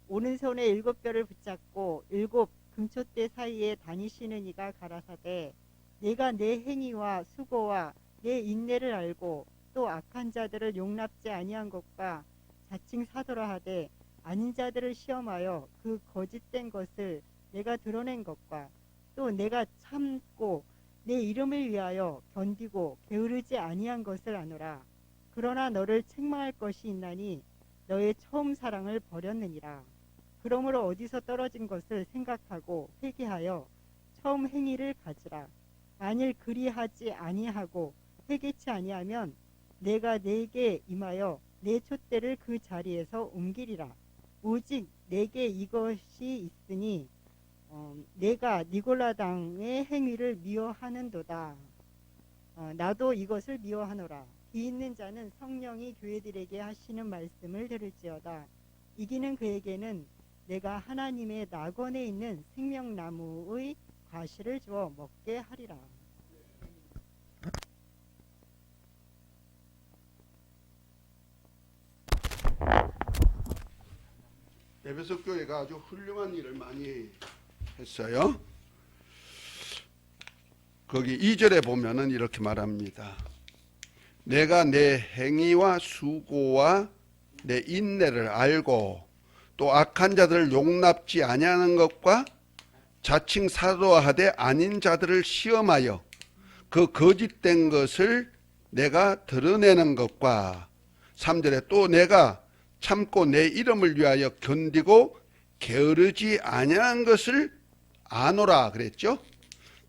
오른손에 7뼈를 붙잡고 7 금초대 사이에 다니시는 이가 가라사대 내가 내 행위와 수고와 내 인내를 알고 또 악한 자들을 용납지 아니한 것과 자칭 사도라 하되 아닌 자들을 시험하여 그 거짓된 것을 내가 드러낸 것과 또 내가 참고 내 이름을 위하여 견디고 게으르지 아니한 것을 아노라. 그러나 너를 책망할 것이 있나니 너의 처음 사랑을 버렸느니라. 그러므로 어디서 떨어진 것을 생각하고 회개하여 처음 행위를 가지라. 만일 그리하지 아니하고 회개치 아니하면 내가 내게 임하여 내 촛대를 그 자리에서 옮기리라. 오직 내게 이것이 있으니 내가 니골라당의 행위를 미워하는도다. 나도 이것을 미워하노라. 이 있는 자는 성령이 교회들에게 하시는 말씀을 들을지어다. 이기는 그에게는 내가 하나님의 낙원에 있는 생명나무의 과실을 주어 먹게 하리라. 에베소 교회가 아주 훌륭한 일을 많이 했어요. 거기 2절에 보면은 이렇게 말합니다. 내가 내 행위와 수고와 내 인내를 알고 또 악한 자들을 용납지 아니하는 것과 자칭 사도하되 아닌 자들을 시험하여 그 거짓된 것을 내가 드러내는 것과 3절에 또 내가 참고 내 이름을 위하여 견디고 게으르지 아니한 것을 아노라 그랬죠.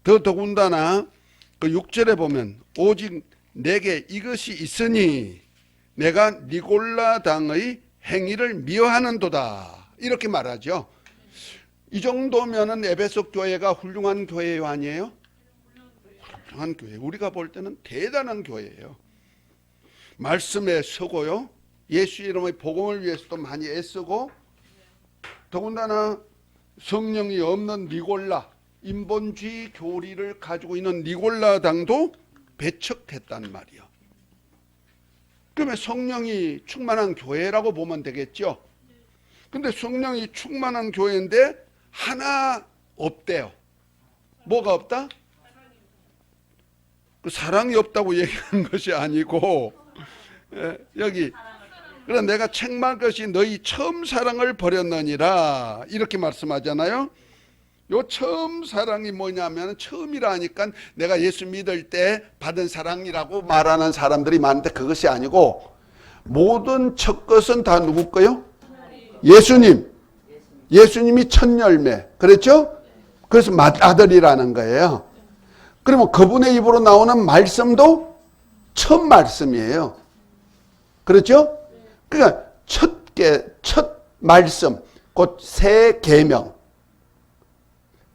더군다나 그 6절에 보면 오직 내게 이것이 있으니 내가 니골라당의 행위를 미워하는도다 이렇게 말하죠. 이 정도면은 에베소 교회가 훌륭한 교회요 아니에요? 훌륭한 교회. 우리가 볼 때는 대단한 교회예요. 말씀에 서고요. 예수 이름의 복음을 위해서도 많이 애쓰고 더군다나 성령이 없는 니골라 인본주의 교리를 가지고 있는 니골라 당도 배척했단 말이요. 그러면 성령이 충만한 교회라고 보면 되겠죠. 근데 성령이 충만한 교회인데 하나 없대요. 뭐가 없다? 그 사랑이 없다고 얘기하는 것이 아니고 여기 그러나 내가 책망할 것이 너희 처음 사랑을 버렸느니라 이렇게 말씀하잖아요. 요 처음 사랑이 뭐냐면 처음이라 하니까 내가 예수 믿을 때 받은 사랑이라고 말하는 사람들이 많은데 그것이 아니고 모든 첫 것은 다 누구 거요? 예수님이 첫 열매 그렇죠? 그래서 맏아들이라는 거예요. 그러면 그분의 입으로 나오는 말씀도 첫 말씀이에요. 그렇죠? 그러니까 첫 말씀 곧 새 계명.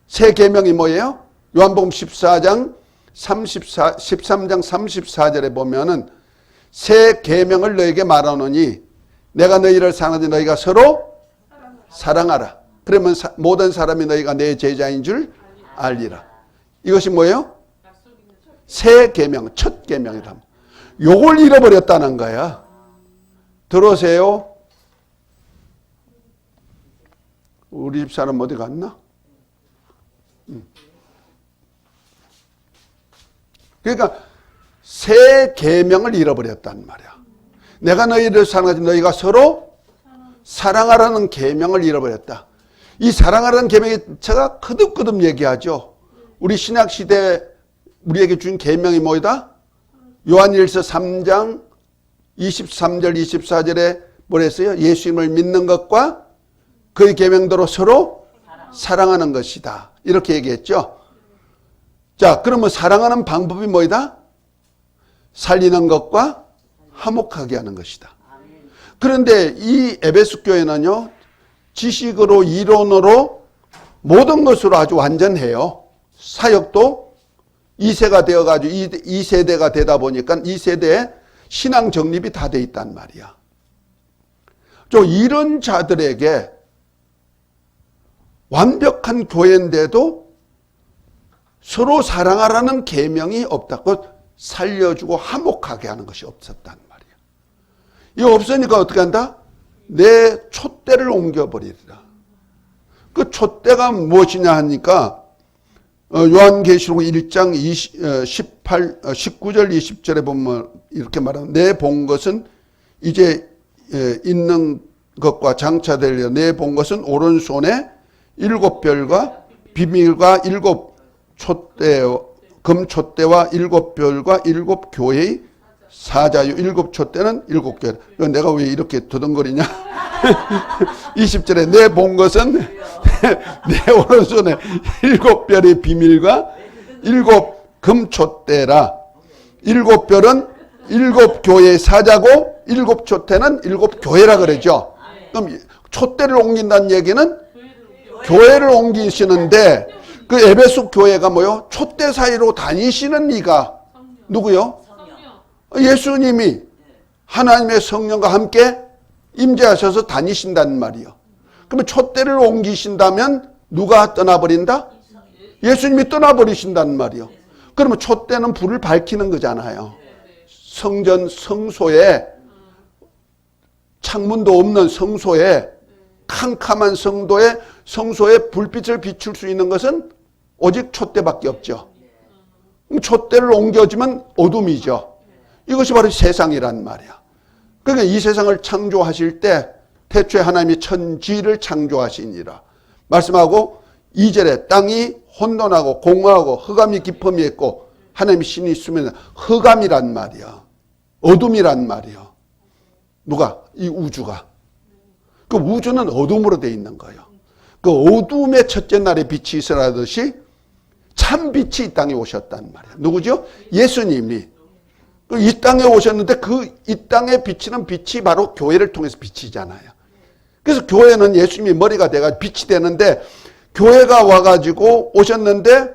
새 계명이 뭐예요? 요한복음 13장 34절에 보면은 새 계명을 너에게 말하노니 내가 너희를 사랑하지 너희가 서로 사랑하라. 그러면 모든 사람이 너희가 내 제자인 줄 알리라. 이것이 뭐예요? 새 계명, 첫 계명이다. 요걸 잃어버렸다는 거야. 들어오세요. 우리 집 사람 어디 갔나? 그러니까 새 계명을 잃어버렸단 말이야. 내가 너희를 사랑하지 너희가 서로 사랑하라는 계명을 잃어버렸다. 이 사랑하라는 계명이 제가 거듭거듭 얘기하죠. 우리 신약시대 우리에게 준 계명이 뭐다? 요한일서 3장 23절 24절에 뭐랬어요? 예수님을 믿는 것과 그의 계명대로 서로 사랑하는 것이다. 이렇게 얘기했죠. 자, 그러면 사랑하는 방법이 뭐이다? 살리는 것과 화목하게 하는 것이다. 그런데 이 에베소 교회는요, 지식으로 이론으로 모든 것으로 아주 완전해요. 사역도 2세가 되어가지고 2세대가 되다 보니까 2세대에 신앙 정립이 다 돼 있단 말이야. 좀 이런 자들에게 완벽한 교회인데도 서로 사랑하라는 계명이 없다고 살려주고 화목하게 하는 것이 없었단 말이야. 이거 없으니까 어떻게 한다? 내 촛대를 옮겨버리리라. 그 촛대가 무엇이냐 하니까 요한계시록 1장 19절 20절에 보면 이렇게 말하면 내 본 것은 이제 있는 것과 장차되려 내 본 것은 오른손에 7별과 비밀과 7 촛대 금촛대와 7별과 7 교회의 사자요 7 촛대는 7 교회. 내가 왜 이렇게 더듬거리냐? 20절에 내 본 것은 내 오른손에 7별의 비밀과 7 금촛대라. 7별은 7 교회의 사자고 7 촛대는 7 교회라 그러죠. 그럼 촛대를 옮긴다는 얘기는 교회를 옮기시는데 그 에베소 교회가 뭐요? 촛대 사이로 다니시는 이가 누구요? 예수님이 하나님의 성령과 함께 임재하셔서 다니신다는 말이요. 그러면 촛대를 옮기신다면 누가 떠나버린다? 예수님이 떠나버리신다는 말이요. 그러면 촛대는 불을 밝히는 거잖아요. 성전 성소에 창문도 없는 성소에 캄캄한 성소에 불빛을 비출 수 있는 것은 오직 촛대밖에 없죠. 그럼 촛대를 옮겨주면 어둠이죠. 이것이 바로 세상이란 말이야. 그러니까 이 세상을 창조하실 때 태초에 하나님이 천지를 창조하시니라 말씀하고 2절에 땅이 혼돈하고 공허하고 흑암이 깊음이 있고 하나님이 신이 수면에 흑암이란 말이야. 어둠이란 말이야. 누가? 이 우주가. 그 우주는 어둠으로 되어 있는 거예요. 그 어둠의 첫째 날에 빛이 있으라듯이 참 빛이 이 땅에 오셨단 말이에요. 누구죠? 예수님이. 이 땅에 오셨는데 이 땅에 비치는 빛이 바로 교회를 통해서 비치잖아요. 그래서 교회는 예수님이 머리가 돼가지고 빛이 되는데 교회가 와가지고 오셨는데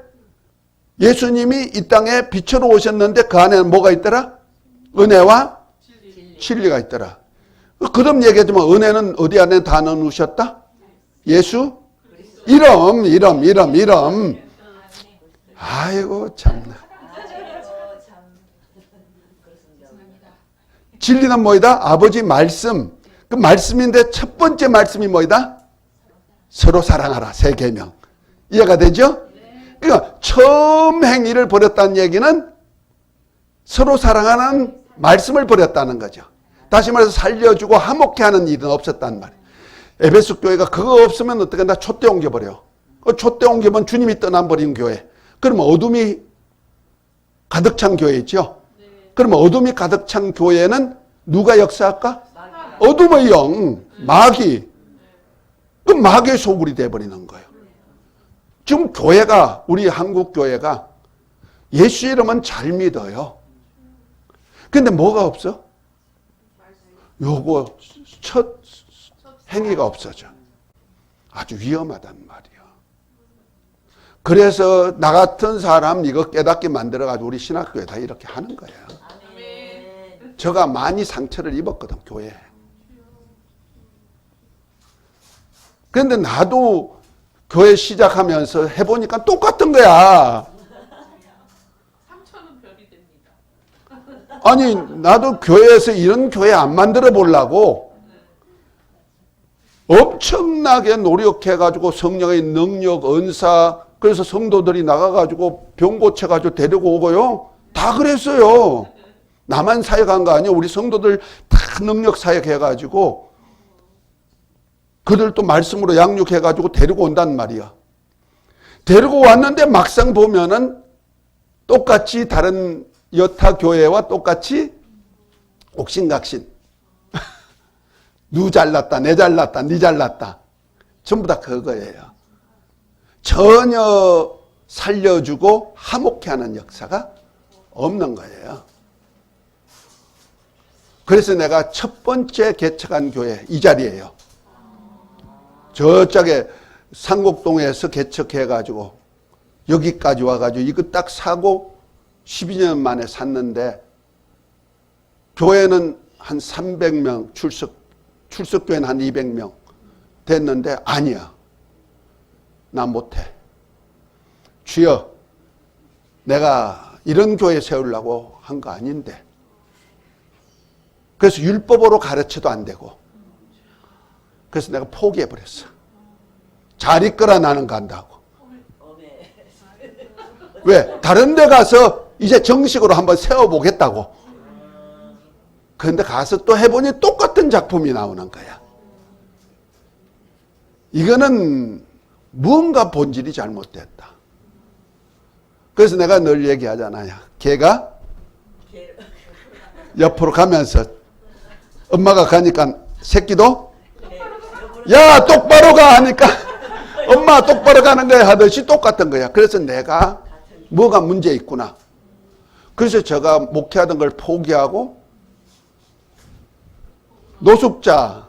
예수님이 이 땅에 빛으로 오셨는데 그 안에는 뭐가 있더라? 은혜와 진리가 있더라. 그럼 얘기하지만 은혜는 어디 안에 다 넣으셨다? 예수? 이름. 아이고 참나. 진리는 뭐이다? 아버지 말씀. 그 말씀인데 첫 번째 말씀이 뭐이다? 서로 사랑하라. 세 계명. 이해가 되죠? 그러니까 처음 행위를 버렸다는 얘기는 서로 사랑하는 말씀을 버렸다는 거죠. 다시 말해서 살려주고 화목해 하는 일은 없었단 말이에요. 에베소 교회가 그거 없으면 어떻게 한다? 촛대 옮겨버려. 그 촛대 옮기면 주님이 떠나버린 교회. 그러면 어둠이 가득 찬 교회죠. 그러면 어둠이 가득 찬 교회는 누가 역사할까? 어둠의 영, 마귀. 그 마귀의 소굴이 돼버리는 거예요. 지금 교회가, 우리 한국 교회가 예수 이름은 잘 믿어요. 근데 뭐가 없어? 요거 첫 행위가 없어져. 아주 위험하단 말이야. 그래서 나 같은 사람 이거 깨닫게 만들어가지고 우리 신학교에 다 이렇게 하는 거예요. 제가 많이 상처를 입었거든, 교회에. 그런데 나도 교회 시작하면서 해보니까 똑같은 거야. 상처는 별이 됩니다. 아니, 나도 교회에서 이런 교회 안 만들어 보려고 엄청나게 노력해가지고 성령의 능력, 은사, 그래서 성도들이 나가가지고 병 고쳐가지고 데리고 오고요. 다 그랬어요. 나만 사역한 거 아니에요. 우리 성도들 다 능력 사역해가지고 그들 또 말씀으로 양육해가지고 데리고 온단 말이야. 데리고 왔는데 막상 보면은 똑같이 다른 여타 교회와 똑같이 옥신각신. 누 잘났다, 내 잘났다, 니 잘났다. 전부 다 그거예요. 전혀 살려주고 화목해 하는 역사가 없는 거예요. 그래서 내가 첫 번째 개척한 교회 이 자리예요. 저쪽에 상곡동에서 개척해가지고 여기까지 와가지고 이거 딱 사고 12년 만에 샀는데 교회는 한 300명 출석교회는 한 200명 됐는데 아니야. 나 못해. 주여, 내가 이런 교회 세우려고 한 거 아닌데. 그래서 율법으로 가르쳐도 안 되고. 그래서 내가 포기해버렸어. 잘 이끌어 나는 간다고. 왜? 다른 데 가서 이제 정식으로 한번 세워보겠다고. 그런데 가서 또 해보니 똑같은 작품이 나오는 거야. 이거는 무언가 본질이 잘못됐다. 그래서 내가 늘 얘기하잖아요. 개가 옆으로 가면서 엄마가 가니까 새끼도 야 똑바로 가 하니까 엄마 똑바로 가는 거야 하듯이 똑같은 거야. 그래서 내가 뭐가 문제 있구나. 그래서 제가 목회하던 걸 포기하고 노숙자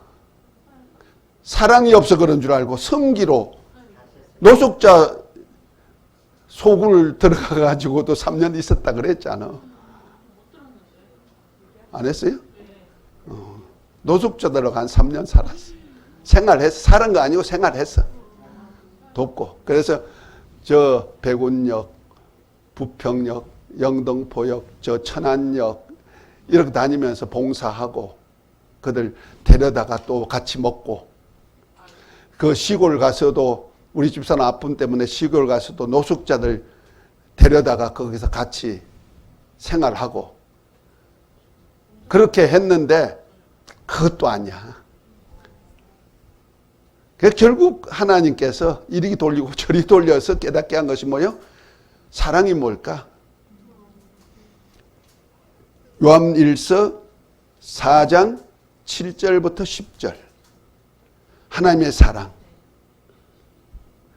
사랑이 없어 그런 줄 알고 성기로 노숙자 속을 들어가가지고도 3년 있었다 그랬잖아. 안 했어요? 노숙자 들어가 한 3년 살았어. 생활했어. 사는 거 아니고 생활했어. 돕고. 그래서 저 백운역, 부평역, 영등포역, 저 천안역 이렇게 다니면서 봉사하고 그들 데려다가 또 같이 먹고 그 시골 가서도 우리 집사람 아픔 때문에 시골 가서도 노숙자들 데려다가 거기서 같이 생활하고 그렇게 했는데 그것도 아니야. 결국 하나님께서 이리 돌리고 저리 돌려서 깨닫게 한 것이 뭐예요? 사랑이 뭘까? 요한일서 4장 7절부터 10절 하나님의 사랑.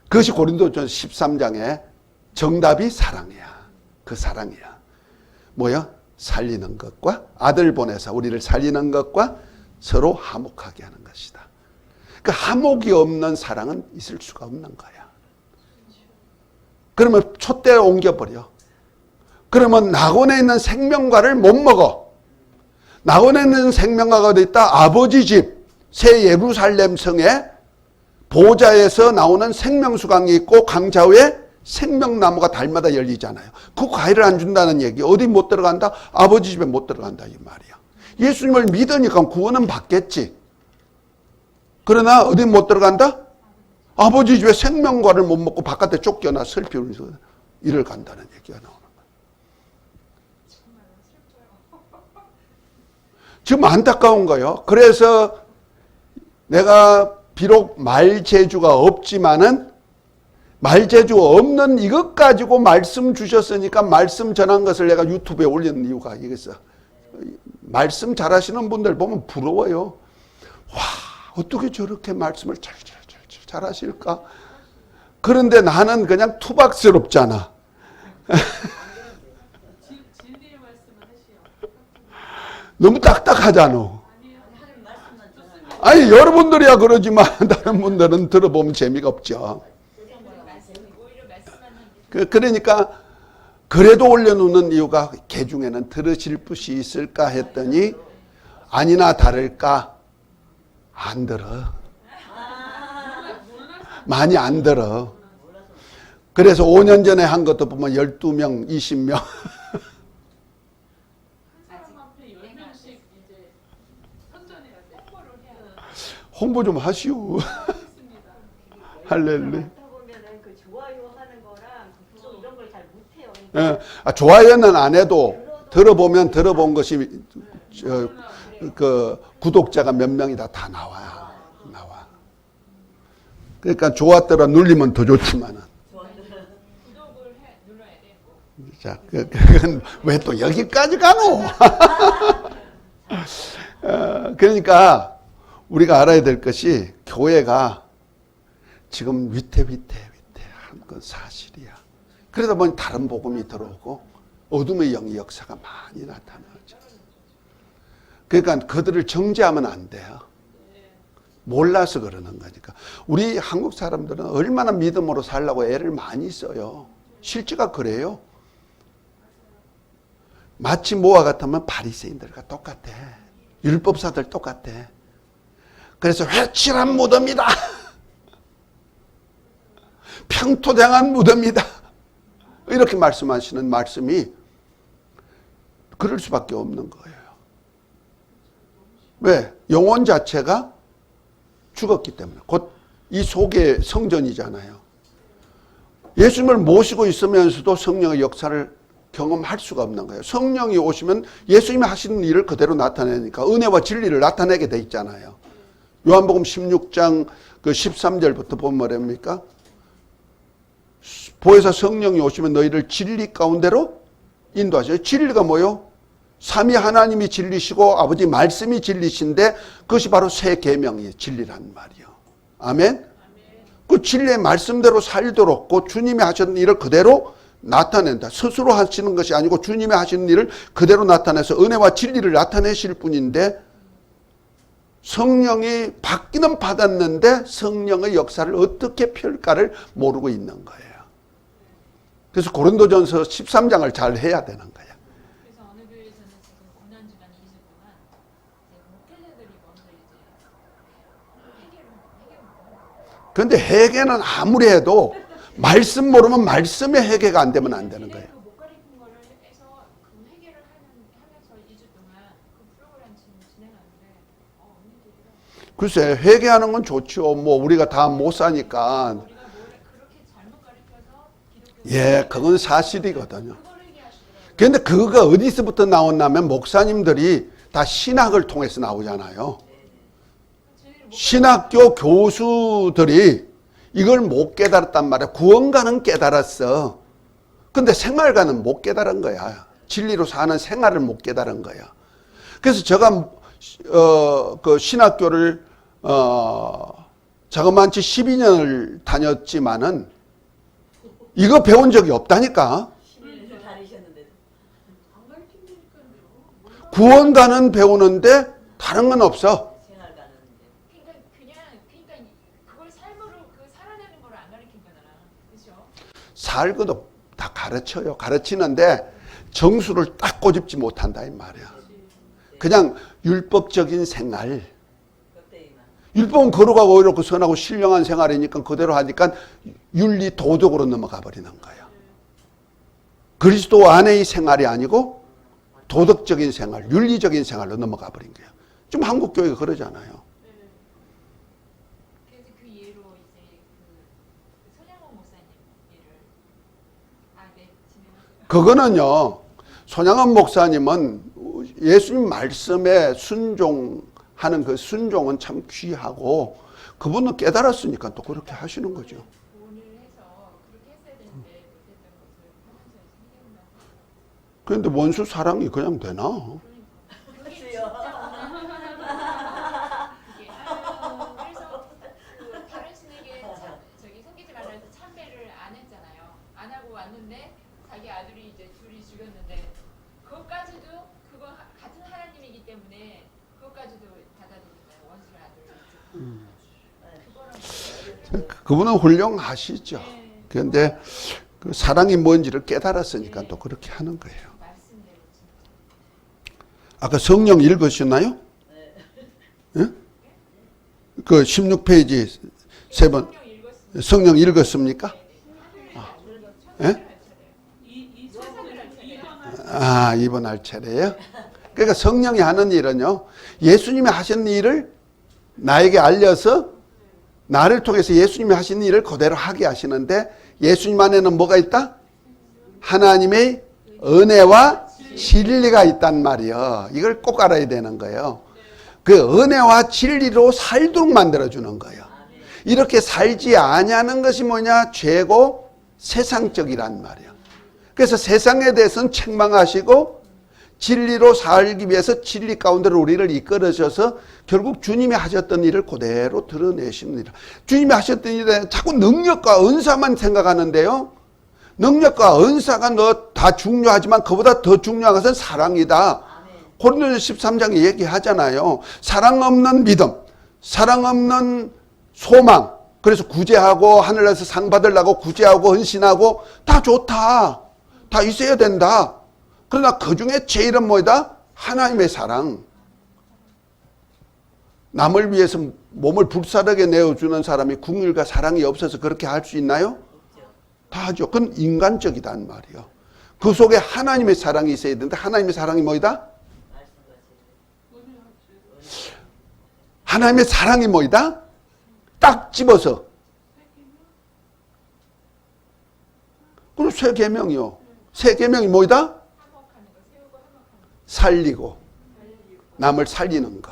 그것이 고린도전서 13장의 정답이 사랑이야. 그 사랑이야. 뭐야? 살리는 것과 아들 보내서 우리를 살리는 것과 서로 화목하게 하는 것이다. 그 화목이 없는 사랑은 있을 수가 없는 거야. 그러면 촛대에 옮겨버려. 그러면 낙원에 있는 생명과를 못 먹어. 낙원에 있는 생명과가 어디 있다? 아버지 집 새 예루살렘 성에 보좌에서 나오는 생명수강이 있고 강좌에 생명나무가 달마다 열리잖아요. 그 과일을 안 준다는 얘기. 어디 못 들어간다? 아버지 집에 못 들어간다 이 말이야. 예수님을 믿으니까 구원은 받겠지. 그러나 어디 못 들어간다? 아버지 집에 생명과를 못 먹고 바깥에 쫓겨나 슬피 울면서 일을 간다는 얘기가 나오는 거예요. 지금 안타까운 거예요. 그래서 내가 비록 말재주가 없지만은 말재주 없는 이것 가지고 말씀 주셨으니까 말씀 전한 것을 내가 유튜브에 올리는 이유가 이겠어. 말씀 잘하시는 분들 보면 부러워요. 와, 어떻게 저렇게 말씀을 잘하실까? 그런데 나는 그냥 투박스럽잖아. 너무 딱딱하잖아. 아니 여러분들이야 그러지만 다른 분들은 들어보면 재미가 없죠. 그러니까 그래도 올려놓는 이유가 개 중에는 들으실 분이 있을까 했더니 아니나 다를까 안 들어. 많이 안 들어. 그래서 5년 전에 한 것도 보면 12명, 20명. 홍보 좀 하시오. 할렐루야. 그 좋아요 하는 거랑 구독 이런 걸 잘 못해요. 예, 좋아요는 안 해도 들어보면 들어본 것이 그 구독자가 몇 명이다 다 나와. 그러니까 좋았더라 누르면 더 좋지만은. 구독을 눌러야 되고. 자, 그건 왜 또 여기까지 가노? 그러니까 우리가 알아야 될 것이 교회가 지금 위태한 건 사실이야. 그러다 보니 다른 복음이 들어오고 어둠의 영의 역사가 많이 나타나죠. 그러니까 그들을 정죄하면 안 돼요. 몰라서 그러는 거니까. 우리 한국 사람들은 얼마나 믿음으로 살려고 애를 많이 써요. 실제가 그래요. 마치 뭐와 같으면 바리새인들과 똑같아. 율법사들 똑같아. 그래서 회칠한 무덤이다. 평토장한 무덤이다. 이렇게 말씀하시는 말씀이 그럴 수밖에 없는 거예요. 왜? 영혼 자체가 죽었기 때문에. 곧 이 속에 성전이잖아요. 예수님을 모시고 있으면서도 성령의 역사를 경험할 수가 없는 거예요. 성령이 오시면 예수님이 하시는 일을 그대로 나타내니까 은혜와 진리를 나타내게 돼 있잖아요. 요한복음 16장 그 13절부터 보면 뭐랍니까? 보혜사 성령이 오시면 너희를 진리 가운데로 인도하셔요. 진리가 뭐요? 삼위 하나님이 진리시고 아버지 말씀이 진리신데 그것이 바로 새 계명이에요. 진리란 말이요. 아멘? 그 진리의 말씀대로 살도록 그 주님이 하셨던 일을 그대로 나타낸다. 스스로 하시는 것이 아니고 주님이 하시는 일을 그대로 나타내서 은혜와 진리를 나타내실 뿐인데 성령이 받기는 받았는데 성령의 역사를 어떻게 펼까를 모르고 있는 거예요. 그래서 고린도전서 13장을 잘 해야 되는 거예요. 그래서 어느 교회에서는 지금 고난주간 2주 동안 이제 목회자들이 먼저 이제 해결을 그런데 회개는 아무리 해도 말씀 모르면 말씀의 회개가 안 되면 안 되는 거예요. 못 가리킨 거를 해서 그 회개를 하면서 2주 동안 그 프로그램 지금 진행하는데 언니들이랑 글쎄 회개하는 건 좋죠. 뭐 우리가 다 못 사니까. 우리가 뭐를 그렇게 잘못 가르쳐서 기독교 예, 그건 사실이거든요. 그걸 얘기하시더라고요. 그런데 그거가 어디서부터 나왔냐면 목사님들이 다 신학을 통해서 나오잖아요. 신학교 교수들이 이걸 못 깨달았단 말이야. 구원가는 깨달았어. 근데 생활가는 못 깨달은 거야. 진리로 사는 생활을 못 깨달은 거야. 그래서 제가 그 신학교를 자그만치 12년을 다녔지만은 이거 배운 적이 없다니까. 구원가는 배우는데 다른 건 없어. 그러니까 그걸 삶으로 그 살아내는 걸 안 가르친 거잖아. 그렇죠? 살고도 다 가르쳐요. 가르치는데 정수를 딱 꼬집지 못한다 이 말이야. 그냥 율법적인 생활. 율법은 거룩하고 의롭고 선하고 신령한 생활이니까 그대로 하니까 윤리 도덕으로 넘어가 버리는 거예요. 그리스도 안의 생활이 아니고 도덕적인 생활, 윤리적인 생활로 넘어가 버린 거예요. 지금 한국 교회가 그러잖아요. 그래서 그 예로 이제 그 손양원 목사님 예를 진행하세요. 그거는요, 손양원 목사님은 예수님 말씀에 순종하는 그 순종은 참 귀하고 그분은 깨달았으니까 또 그렇게 하시는 거죠. 돈을 해서 그렇게 했어야 되는데 못했던 것을 하면서 해결만. 그런데 원수 사랑이 그냥 되나? 그게 진짜 그게 그래서 그 다른 신에게 저기 섬기지 말라 해서 참배를 안 했잖아요. 안 하고 왔는데 자기 아들이 이제 둘이 죽였는데 그것까지도 그거 같은 하나님이기 때문에 그것까지도 받아들였어요. 원수의 아들. 그거랑 그분은 훌륭하시죠. 그런데 그 사랑이 뭔지를 깨달았으니까 또 그렇게 하는 거예요. 말씀대로 진짜. 아까 성령 읽으셨나요? 예? 그 16페이지 세 번 성령 읽었습니까? 예? 아, 이번 할 차례예요? 그러니까 성령이 하는 일은요, 예수님이 하신 일을 나에게 알려서 나를 통해서 예수님이 하신 일을 그대로 하게 하시는데 예수님 안에는 뭐가 있다? 하나님의 은혜와 진리가 있단 말이에요. 이걸 꼭 알아야 되는 거예요. 그 은혜와 진리로 살도록 만들어주는 거예요. 이렇게 살지 아니하는 것이 뭐냐? 죄고 세상적이란 말이에요. 그래서 세상에 대해서는 책망하시고 진리로 살기 위해서 진리 가운데로 우리를 이끌어셔서 결국 주님이 하셨던 일을 그대로 드러내시는 일. 주님이 하셨던 일에 자꾸 능력과 은사만 생각하는데요. 능력과 은사가 너 다 중요하지만 그보다 더 중요한 것은 사랑이다. 고린도서 13장에 얘기하잖아요. 사랑 없는 믿음, 사랑 없는 소망. 그래서 구제하고 하늘에서 상 받으려고 구제하고 헌신하고 다 좋다. 다 있어야 된다. 그러나 그 중에 제일은 뭐다? 하나님의 사랑. 남을 위해서 몸을 불사르게 내어주는 사람이 국률과 사랑이 없어서 그렇게 할 수 있나요? 다 하죠. 그건 인간적이단 말이에요. 그 속에 하나님의 사랑이 있어야 되는데 하나님의 사랑이 뭐이다? 하나님의 사랑이 뭐이다? 딱 집어서. 그럼 세 계명이요. 세 계명이 뭐이다? 살리고 남을 살리는 거.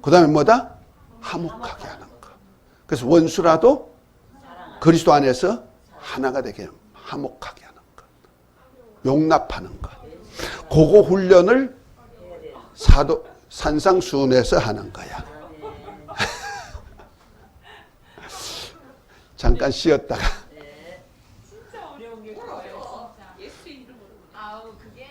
그 다음에 뭐다? 화목하게 하는 거. 그래서 원수라도 그리스도 안에서 하나가 되게 화목하게 하는 거. 용납하는 거. 그거 훈련을 산상수훈에서 하는 거야. 잠깐 쉬었다가. 아우 그게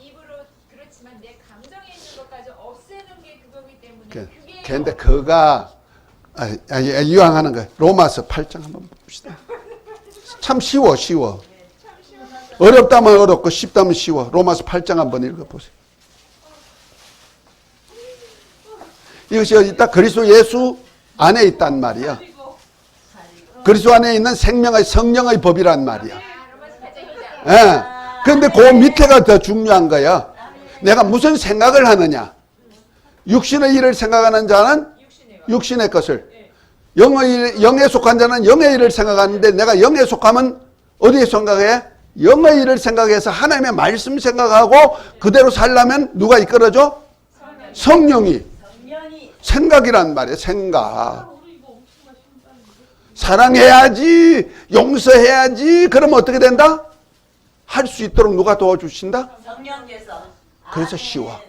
입으로 그렇지만 내 감정에 있는 것까지 없애는 게 그거기 때문에 그게 근데 그가 유황하는 거예요. 로마서 8장 한번 봅시다. 참 쉬워. 어렵다면 어렵고 쉽다면 쉬워. 로마서 8장 한번 읽어보세요. 이것이 있다. 그리스도 예수 안에 있단 말이야. 그리스도 안에 있는 생명의 성령의 법이란 말이야. 예. 그런데 그 밑에가 더 중요한 거야. 내가 무슨 생각을 하느냐. 육신의 일을 생각하는 자는 육신의 것을, 영에 속한 자는 영의 일을 생각하는데 내가 영에 속하면 어디에 생각해? 영의 일을 생각해서 하나님의 말씀 생각하고 그대로 살려면 누가 이끌어줘? 성령이. 생각이란 말이에요. 생각. 사랑해야지, 용서해야지. 그러면 어떻게 된다? 할 수 있도록 누가 도와주신다? 성령께서. 그래서 쉬워.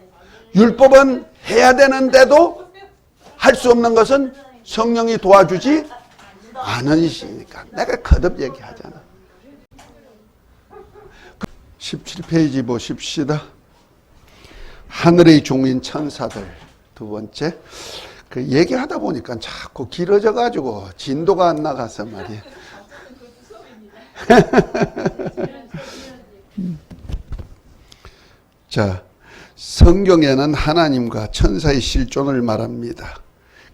율법은 해야 되는데도 할 수 없는 것은 성령이 도와주지 않으시니까. 내가 거듭 얘기하잖아. 17페이지 보십시다. 하늘의 종인 천사들. 두 번째. 그 얘기하다 보니까 자꾸 길어져 가지고 진도가 안 나가서 말이에요. 자, 성경에는 하나님과 천사의 실존을 말합니다.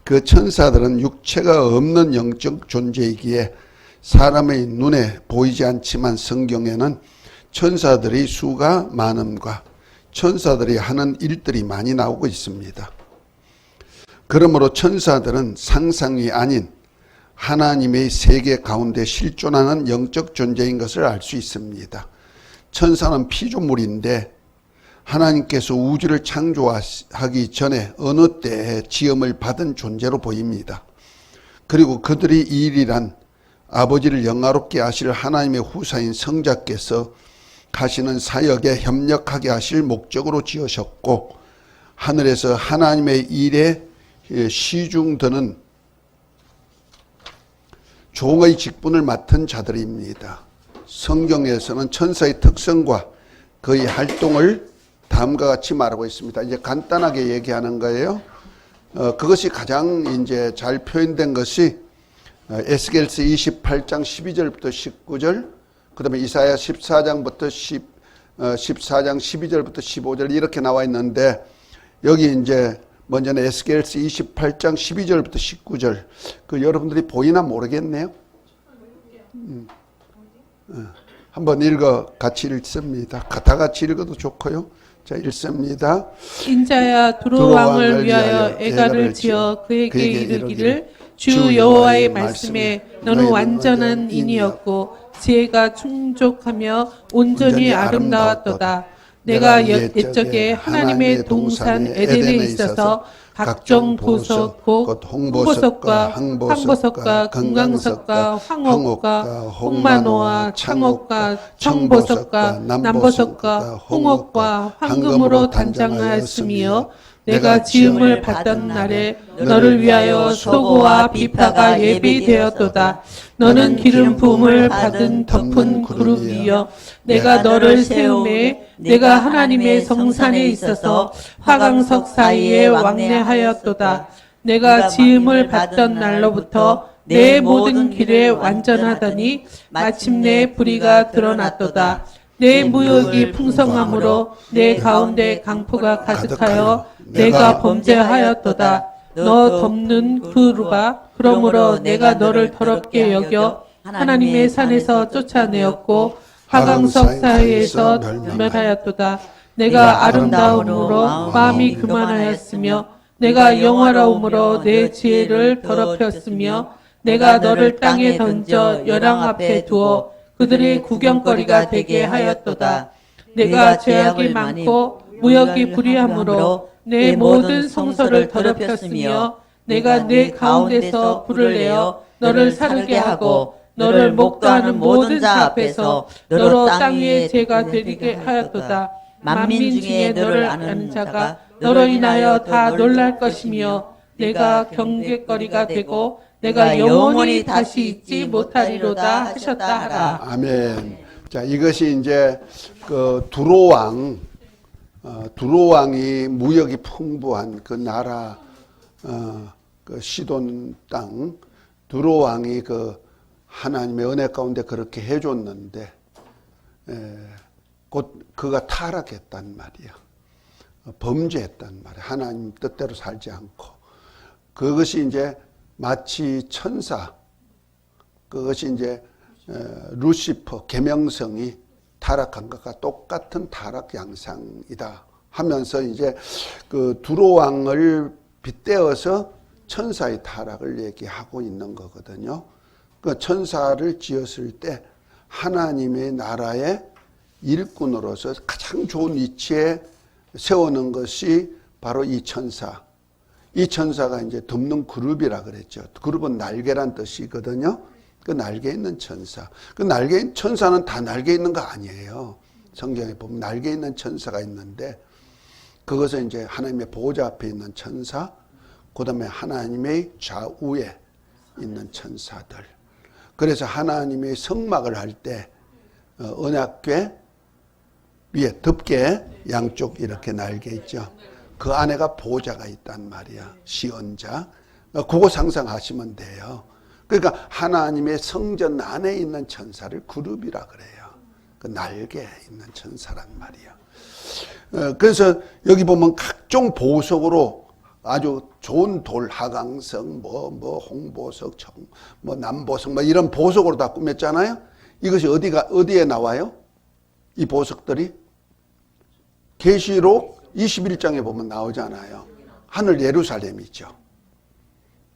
그 천사들은 육체가 없는 영적 존재이기에 사람의 눈에 보이지 않지만 성경에는 천사들의 수가 많음과 천사들이 하는 일들이 많이 나오고 있습니다. 그러므로 천사들은 상상이 아닌 하나님의 세계 가운데 실존하는 영적 존재인 것을 알 수 있습니다. 천사는 피조물인데 하나님께서 우주를 창조하기 전에 어느 때에 지음을 받은 존재로 보입니다. 그리고 그들이 이 일이란 아버지를 영화롭게 하실 하나님의 후사인 성자께서 가시는 사역에 협력하게 하실 목적으로 지으셨고 하늘에서 하나님의 일에 시중드는 종의 직분을 맡은 자들입니다. 성경에서는 천사의 특성과 그의 활동을 다음과 같이 말하고 있습니다. 이제 간단하게 얘기하는 거예요. 그것이 가장 이제 잘 표현된 것이 에스겔서 28장 12절부터 19절, 그 다음에 이사야 14장부터 14장 12절부터 15절 이렇게 나와 있는데 여기 이제 먼저는 에스겔서 28장 12절부터 19절. 그 여러분들이 보이나 모르겠네요. 한번 같이 읽습니다. 다 같이 읽어도 좋고요. 자, 읽습니다. 인자야 두로 왕을 위하여 애가를 지어 그에게 이르기를 주 여호와의 말씀에 너는 완전한 인이었고 지혜가 충족하며 온전히 아름다웠도다. 내가 옛적에 하나님의 동산 에덴에 있어서 각종 보석 곧 홍보석과 항보석과 금강석과 황옥과 홍마노와 창옥과 청보석과 남보석과 홍옥과 황금으로 단장하였으며 내가 지음을 받던 날에 너를 위하여 소고와 비파가 예비되었도다. 너는 기름 부음을 받은 덮은 구름이여 내가 너를 세우매 내가 하나님의 성산에 있어서 화강석 사이에 왕래하였도다. 내가 지음을 받던 날로부터 내 모든 길에 완전하더니 마침내 불의가 드러났도다. 내 무역이 풍성함으로 내 가운데 강포가 가득하여 내가 범죄하였도다. 너 덮는 그루가 그러므로 내가 너를 더럽게 여겨 하나님의 산에서 쫓아내었고 화강석 사이에서 멸하였도다. 내가 아름다움으로 마음이 교만하였으며 내가 영화로움으로 내 지혜를 더럽혔으며 내가 너를 땅에 던져 열왕 앞에 두어 그들의 구경거리가 되게 하였도다. 내가 죄악이 많고 무역이 불의함으로 내 모든 성소를 더럽혔으며 내가 내 가운데서 불을 내어 너를 사르게 하고 너를 목도하는 모든 자 앞에서 너로 땅 위에 죄가 되게 하였도다. 만민 중에 너를 아는 자가 너로 인하여 다 놀랄 것이며 내가 경계거리가 되고 내가 영원히 다시 잊지 못하리로다 하셨다 하라. 아멘. 자, 이것이 이제 그 두로왕, 두로왕이 무역이 풍부한 그 나라, 그 시돈 땅, 두로왕이 그 하나님의 은혜 가운데 그렇게 해줬는데, 곧 그가 타락했단 말이야. 범죄했단 말이야. 하나님 뜻대로 살지 않고. 그것이 이제 마치 천사, 그것이 이제 루시퍼, 계명성이 타락한 것과 똑같은 타락 양상이다 하면서 이제 그 두로왕을 빗대어서 천사의 타락을 얘기하고 있는 거거든요. 그 천사를 지었을 때 하나님의 나라의 일꾼으로서 가장 좋은 위치에 세우는 것이 바로 이 천사. 이 천사가 이제 덮는 그룹이라 그랬죠. 그룹은 날개란 뜻이거든요. 그 날개 있는 천사. 그 날개 천사는 다 날개 있는 거 아니에요. 성경에 보면 날개 있는 천사가 있는데 그것은 이제 하나님의 보호자 앞에 있는 천사, 그다음에 하나님의 좌우에 있는 천사들. 그래서 하나님의 성막을 할 때 언약궤 위에 덮개 양쪽 이렇게 날개 있죠. 그 안에가 보호자가 있단 말이야. 시언자. 그거 상상하시면 돼요. 그러니까 하나님의 성전 안에 있는 천사를 그룹이라 그래요. 그 날개에 있는 천사란 말이야. 그래서 여기 보면 각종 보석으로 아주 좋은 돌, 하강석, 홍보석, 남보석, 이런 보석으로 다 꾸몄잖아요. 이것이 어디에 나와요? 이 보석들이? 계시록 21장에 보면 나오잖아요. 하늘 예루살렘이죠.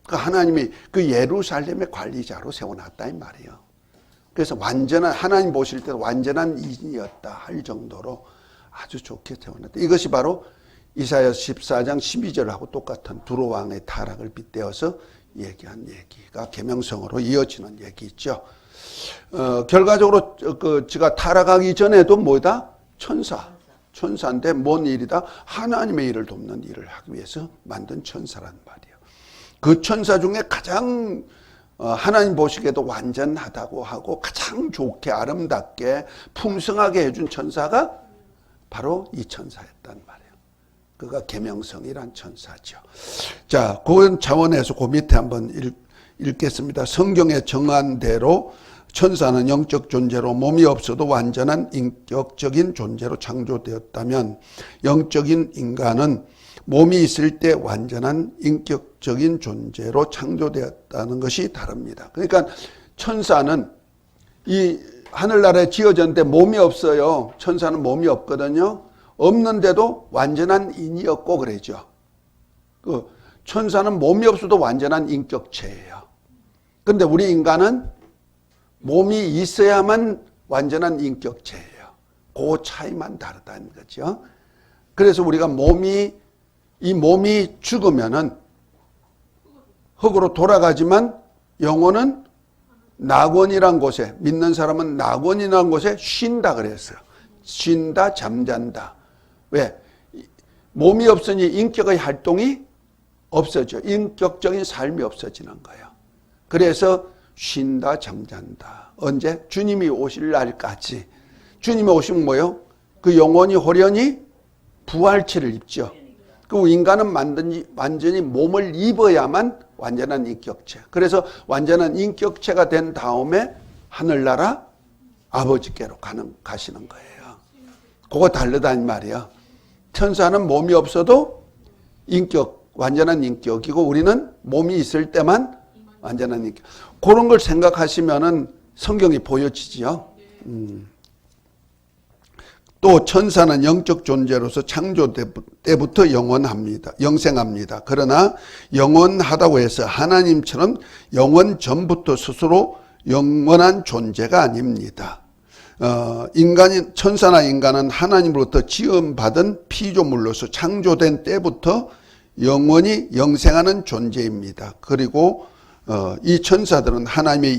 그 하나님이 그 예루살렘의 관리자로 세워놨다 이 말이에요. 그래서 완전한, 하나님 보실 때 완전한 인이었다 할 정도로 아주 좋게 세워놨다. 이것이 바로 이사야 14장 12절하고 똑같은 두로왕의 타락을 빗대어서 얘기한 얘기가 계명성으로 이어지는 얘기 있죠. 결과적으로 제가 타락하기 전에도 뭐다? 천사인데 뭔 일이다? 하나님의 일을 돕는 일을 하기 위해서 만든 천사란 말이에요. 그 천사 중에 가장 하나님 보시기에도 완전하다고 하고 가장 좋게 아름답게 풍성하게 해준 천사가 바로 이 천사였단 말이에요. 그가 계명성이란 천사죠. 자, 그런 차원에서 그 밑에 한번 읽겠습니다. 성경에 정한 대로 천사는 영적 존재로 몸이 없어도 완전한 인격적인 존재로 창조되었다면 영적인 인간은 몸이 있을 때 완전한 인격적인 존재로 창조되었다는 것이 다릅니다. 그러니까 천사는 이 하늘나라에 지어졌는데 몸이 없어요. 천사는 몸이 없거든요. 없는데도 완전한 인이었고 그러죠. 그 천사는 몸이 없어도 완전한 인격체예요. 그런데 우리 인간은 몸이 있어야만 완전한 인격체예요. 그 차이만 다르다는 거죠. 그래서 우리가 이 몸이 죽으면은 흙으로 돌아가지만 영혼은 낙원이란 곳에, 믿는 사람은 낙원이라는 곳에 쉰다 그랬어요. 쉰다, 잠잔다. 왜? 몸이 없으니 인격의 활동이 없어져. 인격적인 삶이 없어지는 거예요. 그래서 쉰다, 잠잔다. 언제? 주님이 오실 날까지. 주님이 오시면 뭐예요? 그 영혼이 호련히 부활체를 입죠. 그 인간은 완전히 몸을 입어야만 완전한 인격체. 그래서 완전한 인격체가 된 다음에 하늘나라 아버지께로 가시는 거예요. 그거 다르다는 말이야. 천사는 몸이 없어도 완전한 인격이고 우리는 몸이 있을 때만 완전한 인격. 그런 걸 생각하시면은 성경이 보여지지요. 또 천사는 영적 존재로서 창조 때부터 영생합니다. 그러나 영원하다고 해서 하나님처럼 영원 전부터 스스로 영원한 존재가 아닙니다. 천사나 인간은 하나님으로부터 지음받은 피조물로서 창조된 때부터 영원히 영생하는 존재입니다. 그리고 이 천사들은 하나님의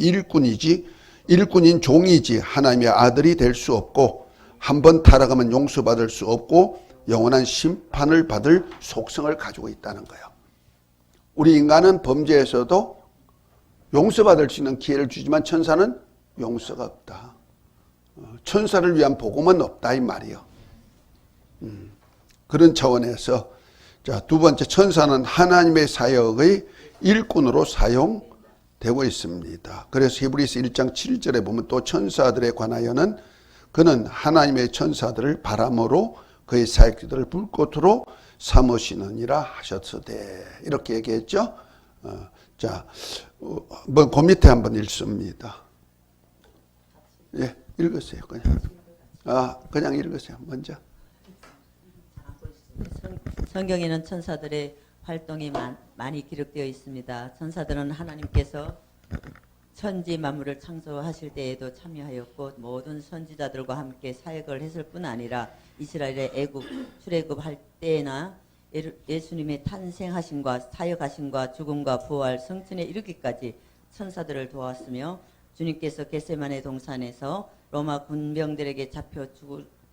일꾼인 종이지 하나님의 아들이 될 수 없고 한번 타락하면 용서받을 수 없고 영원한 심판을 받을 속성을 가지고 있다는 거예요. 우리 인간은 범죄에서도 용서받을 수 있는 기회를 주지만 천사는 용서가 없다. 천사를 위한 복음은 없다 이 말이에요. 그런 차원에서 자, 두 번째, 천사는 하나님의 사역의 일꾼으로 사용되고 있습니다. 그래서 히브리서 1장 7절에 보면 또 천사들에 관하여는 그는 하나님의 천사들을 바람으로 그의 사역들을 불꽃으로 삼으시느니라 하셨으되 이렇게 얘기했죠. 자, 그 밑에 한번 읽습니다. 예, 읽으세요. 그냥 읽으세요. 먼저. 성경에는 천사들의 활동이 많이 기록되어 있습니다. 천사들은 하나님께서 천지 만물을 창조하실 때에도 참여하였고 모든 선지자들과 함께 사역을 했을 뿐 아니라 이스라엘의 출애굽할 때나 예수님의 탄생하심과 사역하심과 죽음과 부활 성천에 이르기까지 천사들을 도왔으며 주님께서 겟세마네 동산에서 로마 군병들에게 잡혀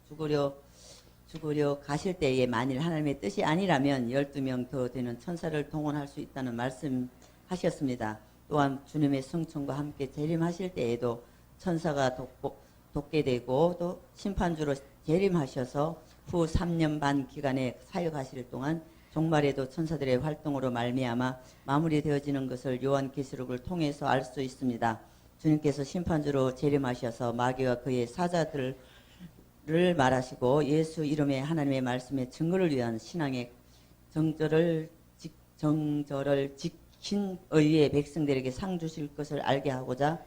죽으려 가실 때에 만일 하나님의 뜻이 아니라면 12명 더 되는 천사를 동원할 수 있다는 말씀하셨습니다. 또한 주님의 승천과 함께 재림하실 때에도 천사가 돕게 되고 또 심판주로 재림하셔서 후 3년 반 기간에 사역하실 동안 종말에도 천사들의 활동으로 말미암아 마무리되어지는 것을 요한계시록을 통해서 알 수 있습니다. 주님께서 심판주로 재림하셔서 마귀와 그의 사자들을 말하시고 예수 이름의 하나님의 말씀의 증거를 위한 신앙의 정절을 지킨 의의 백성들에게 상 주실 것을 알게 하고자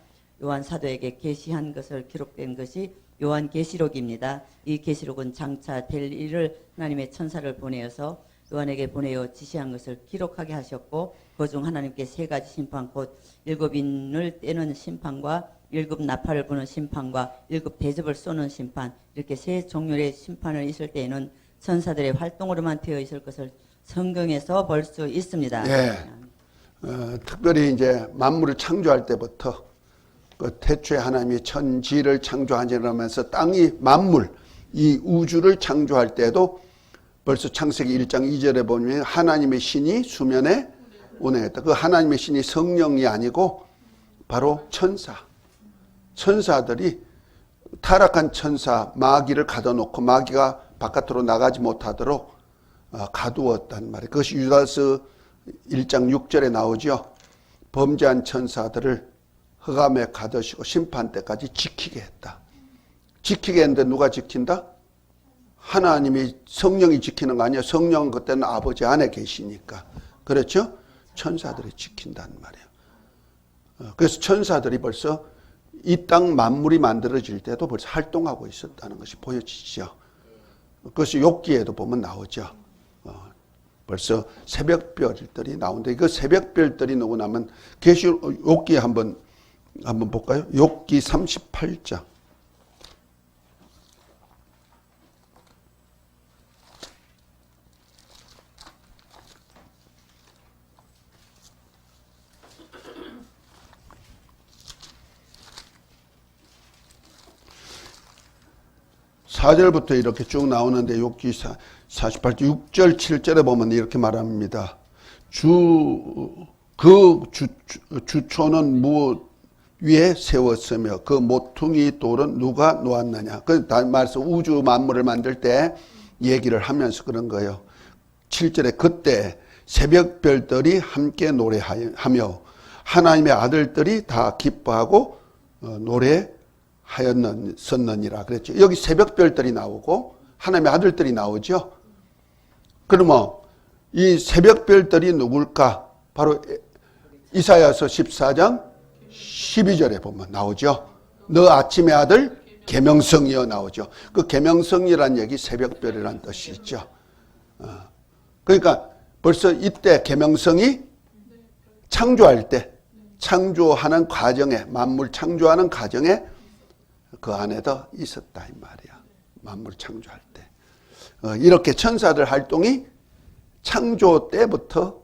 요한 사도에게 계시한 것을 기록된 것이 요한계시록입니다. 이 계시록은 장차 될 일을 하나님의 천사를 보내어서 요한에게 보내어 지시한 것을 기록하게 하셨고 그중 하나님께 세 가지 심판 곧 7인을 떼는 심판과 7 나팔을 부는 심판과 7 대접을 쏘는 심판 이렇게 세 종류의 심판을 있을 때에는 천사들의 활동으로만 되어 있을 것을 성경에서 볼 수 있습니다. 예. 특별히 이제 만물을 창조할 때부터 그 태초에 하나님이 천지를 창조하시면서 땅이 만물 이 우주를 창조할 때도 벌써 창세기 1장 2절에 보면 하나님의 신이 수면에 운행했다. 그 하나님의 신이 성령이 아니고 바로 천사들이 타락한 천사 마귀를 가둬놓고 마귀가 바깥으로 나가지 못하도록 가두었단 말이에요. 그것이 유다서 1장 6절에 나오죠. 범죄한 천사들을 흑암에 가두시고 심판 때까지 지키게 했다. 지키게 했는데 누가 지킨다? 하나님이 성령이 지키는 거 아니야. 성령은 그때는 아버지 안에 계시니까. 그렇죠? 천사들이 지킨다는 말이에요. 그래서 천사들이 벌써 이 땅 만물이 만들어질 때도 벌써 활동하고 있었다는 것이 보여지죠. 그것이 욥기에도 보면 나오죠. 벌써 새벽별들이 나오는데 그 새벽별들이 누구냐면 욥기 한번 볼까요? 욥기 38장. (4절부터) 이렇게 쭉 나오는데 욥기 48절 6절 7절에 보면 이렇게 말합니다. 주초는 무 위에 세웠으며 그 모퉁이 돌은 누가 놓았느냐. 그 말해서 우주 만물을 만들 때 얘기를 하면서 그런 거예요. 7절에 그때 새벽별들이 함께 노래하며 하나님의 아들들이 다 기뻐하고 노래하였었느니라 그랬죠. 여기 새벽별들이 나오고 하나님의 아들들이 나오죠. 그러면 이 새벽별들이 누굴까? 바로 이사야서 14장 12절에 보면 나오죠. 너 아침의 아들 계명성이여 나오죠. 그 계명성이란 얘기 새벽별이란 뜻이 있죠. 그러니까 벌써 이때 계명성이 창조할 때 창조하는 과정에 만물 창조하는 과정에 그 안에도 있었다 이 말이야. 만물 창조할 때 이렇게 천사들 활동이 창조 때부터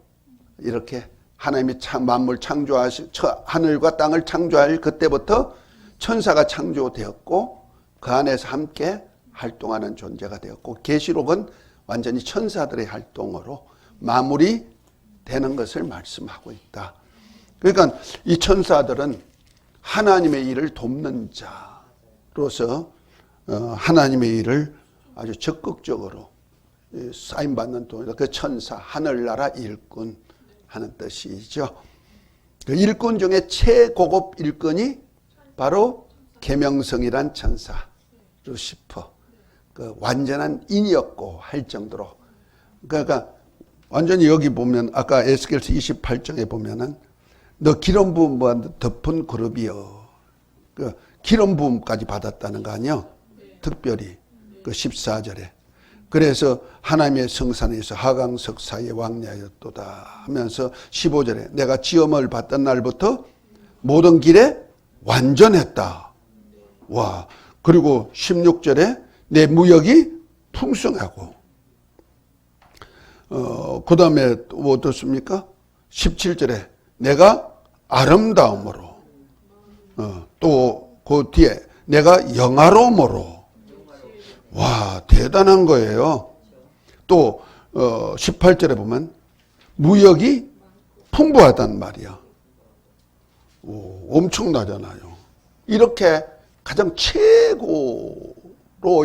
이렇게 하나님이 만물 창조하시 하늘과 땅을 창조할 그때부터 천사가 창조되었고 그 안에서 함께 활동하는 존재가 되었고 계시록은 완전히 천사들의 활동으로 마무리 되는 것을 말씀하고 있다. 그러니까 이 천사들은 하나님의 일을 돕는 자로서 하나님의 일을 아주 적극적으로 쓰임받는 동이다. 그 천사, 하늘나라 일꾼 하는 뜻이죠. 그 일꾼 중에 최고급 일꾼이 바로 계명성이란 천사, 루시퍼. 그 완전한 인이었고 할 정도로. 그러니까 완전히 여기 보면 아까 에스겔서 28장에 보면은 너 기름 부음 덮은 그룹이여. 그 기름 부음까지 받았다는 거 아니요? 특별히 그 14절에. 그래서 하나님의 성산에서 하강석 사이에 왕래하였도다 하면서 15절에 내가 지음을 받던 날부터 모든 길에 완전했다. 와. 그리고 16절에 내 무역이 풍성하고 그 다음에 뭐 어떻습니까? 17절에 내가 아름다움으로 또 그 뒤에 내가 영화로움으로 와 대단한 거예요. 또 18절에 보면 무역이 풍부하단 말이야. 엄청나잖아요. 이렇게 가장 최고로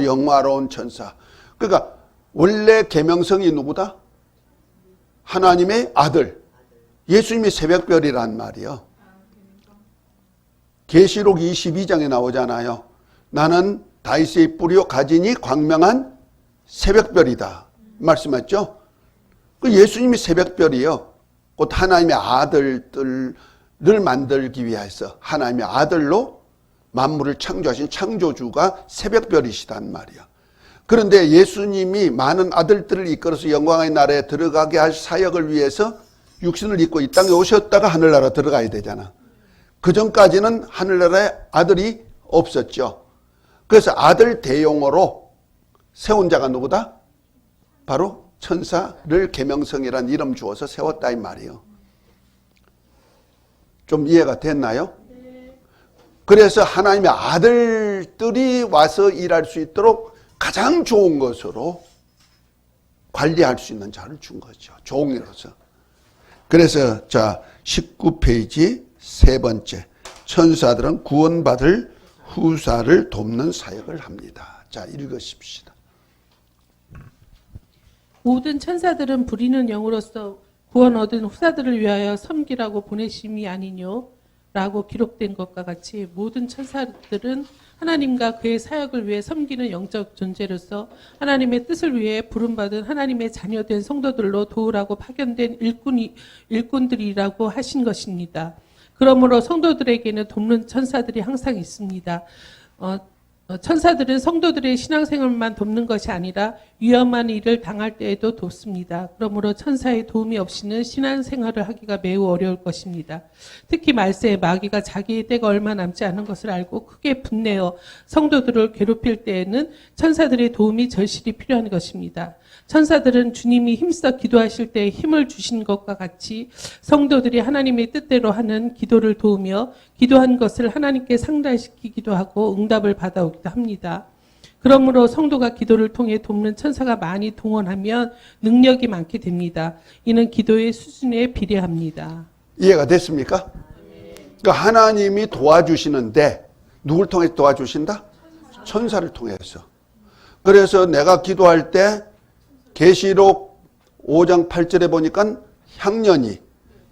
영화로운 천사. 그러니까 원래 계명성이 누구다? 하나님의 아들. 예수님이 새벽별이란 말이요. 계시록 22장에 나오잖아요. 나는 다윗의 뿌리요 가지니 광명한 새벽별이다. 말씀했죠? 그 예수님이 새벽별이요. 곧 하나님의 아들들을 만들기 위해서 하나님의 아들로 만물을 창조하신 창조주가 새벽별이시단 말이야. 그런데 예수님이 많은 아들들을 이끌어서 영광의 나라에 들어가게 할 사역을 위해서 육신을 입고 이 땅에 오셨다가 하늘나라 들어가야 되잖아. 그 전까지는 하늘나라에 아들이 없었죠. 그래서 아들 대용으로 세운 자가 누구다? 바로 천사를 계명성이라는 이름 주어서 세웠다 이 말이에요. 좀 이해가 됐나요? 그래서 하나님의 아들들이 와서 일할 수 있도록 가장 좋은 것으로 관리할 수 있는 자를 준 거죠. 종이로서. 그래서 자 19페이지 세 번째 천사들은 구원받을 후사를 돕는 사역을 합니다. 자 읽으십시다. 모든 천사들은 부리는 영으로서 구원 얻은 후사들을 위하여 섬기라고 보내심이 아니뇨 라고 기록된 것과 같이 모든 천사들은 하나님과 그의 사역을 위해 섬기는 영적 존재로서 하나님의 뜻을 위해 부름받은 하나님의 자녀된 성도들로 도우라고 파견된 일꾼들이라고 하신 것입니다. 그러므로 성도들에게는 돕는 천사들이 항상 있습니다. 천사들은 성도들의 신앙생활만 돕는 것이 아니라 위험한 일을 당할 때에도 돕습니다. 그러므로 천사의 도움이 없이는 신앙생활을 하기가 매우 어려울 것입니다. 특히 말세에 마귀가 자기의 때가 얼마 남지 않은 것을 알고 크게 분내어 성도들을 괴롭힐 때에는 천사들의 도움이 절실히 필요한 것입니다. 천사들은 주님이 힘써 기도하실 때 힘을 주신 것과 같이 성도들이 하나님의 뜻대로 하는 기도를 도우며 기도한 것을 하나님께 상달시키기도 하고 응답을 받아오기도 합니다. 그러므로 성도가 기도를 통해 돕는 천사가 많이 동원하면 능력이 많게 됩니다. 이는 기도의 수준에 비례합니다. 이해가 됐습니까? 그러니까 하나님이 도와주시는데 누굴 통해 도와주신다? 천사를 통해서. 그래서 내가 기도할 때 계시록 5장 8절에 보니까 향년이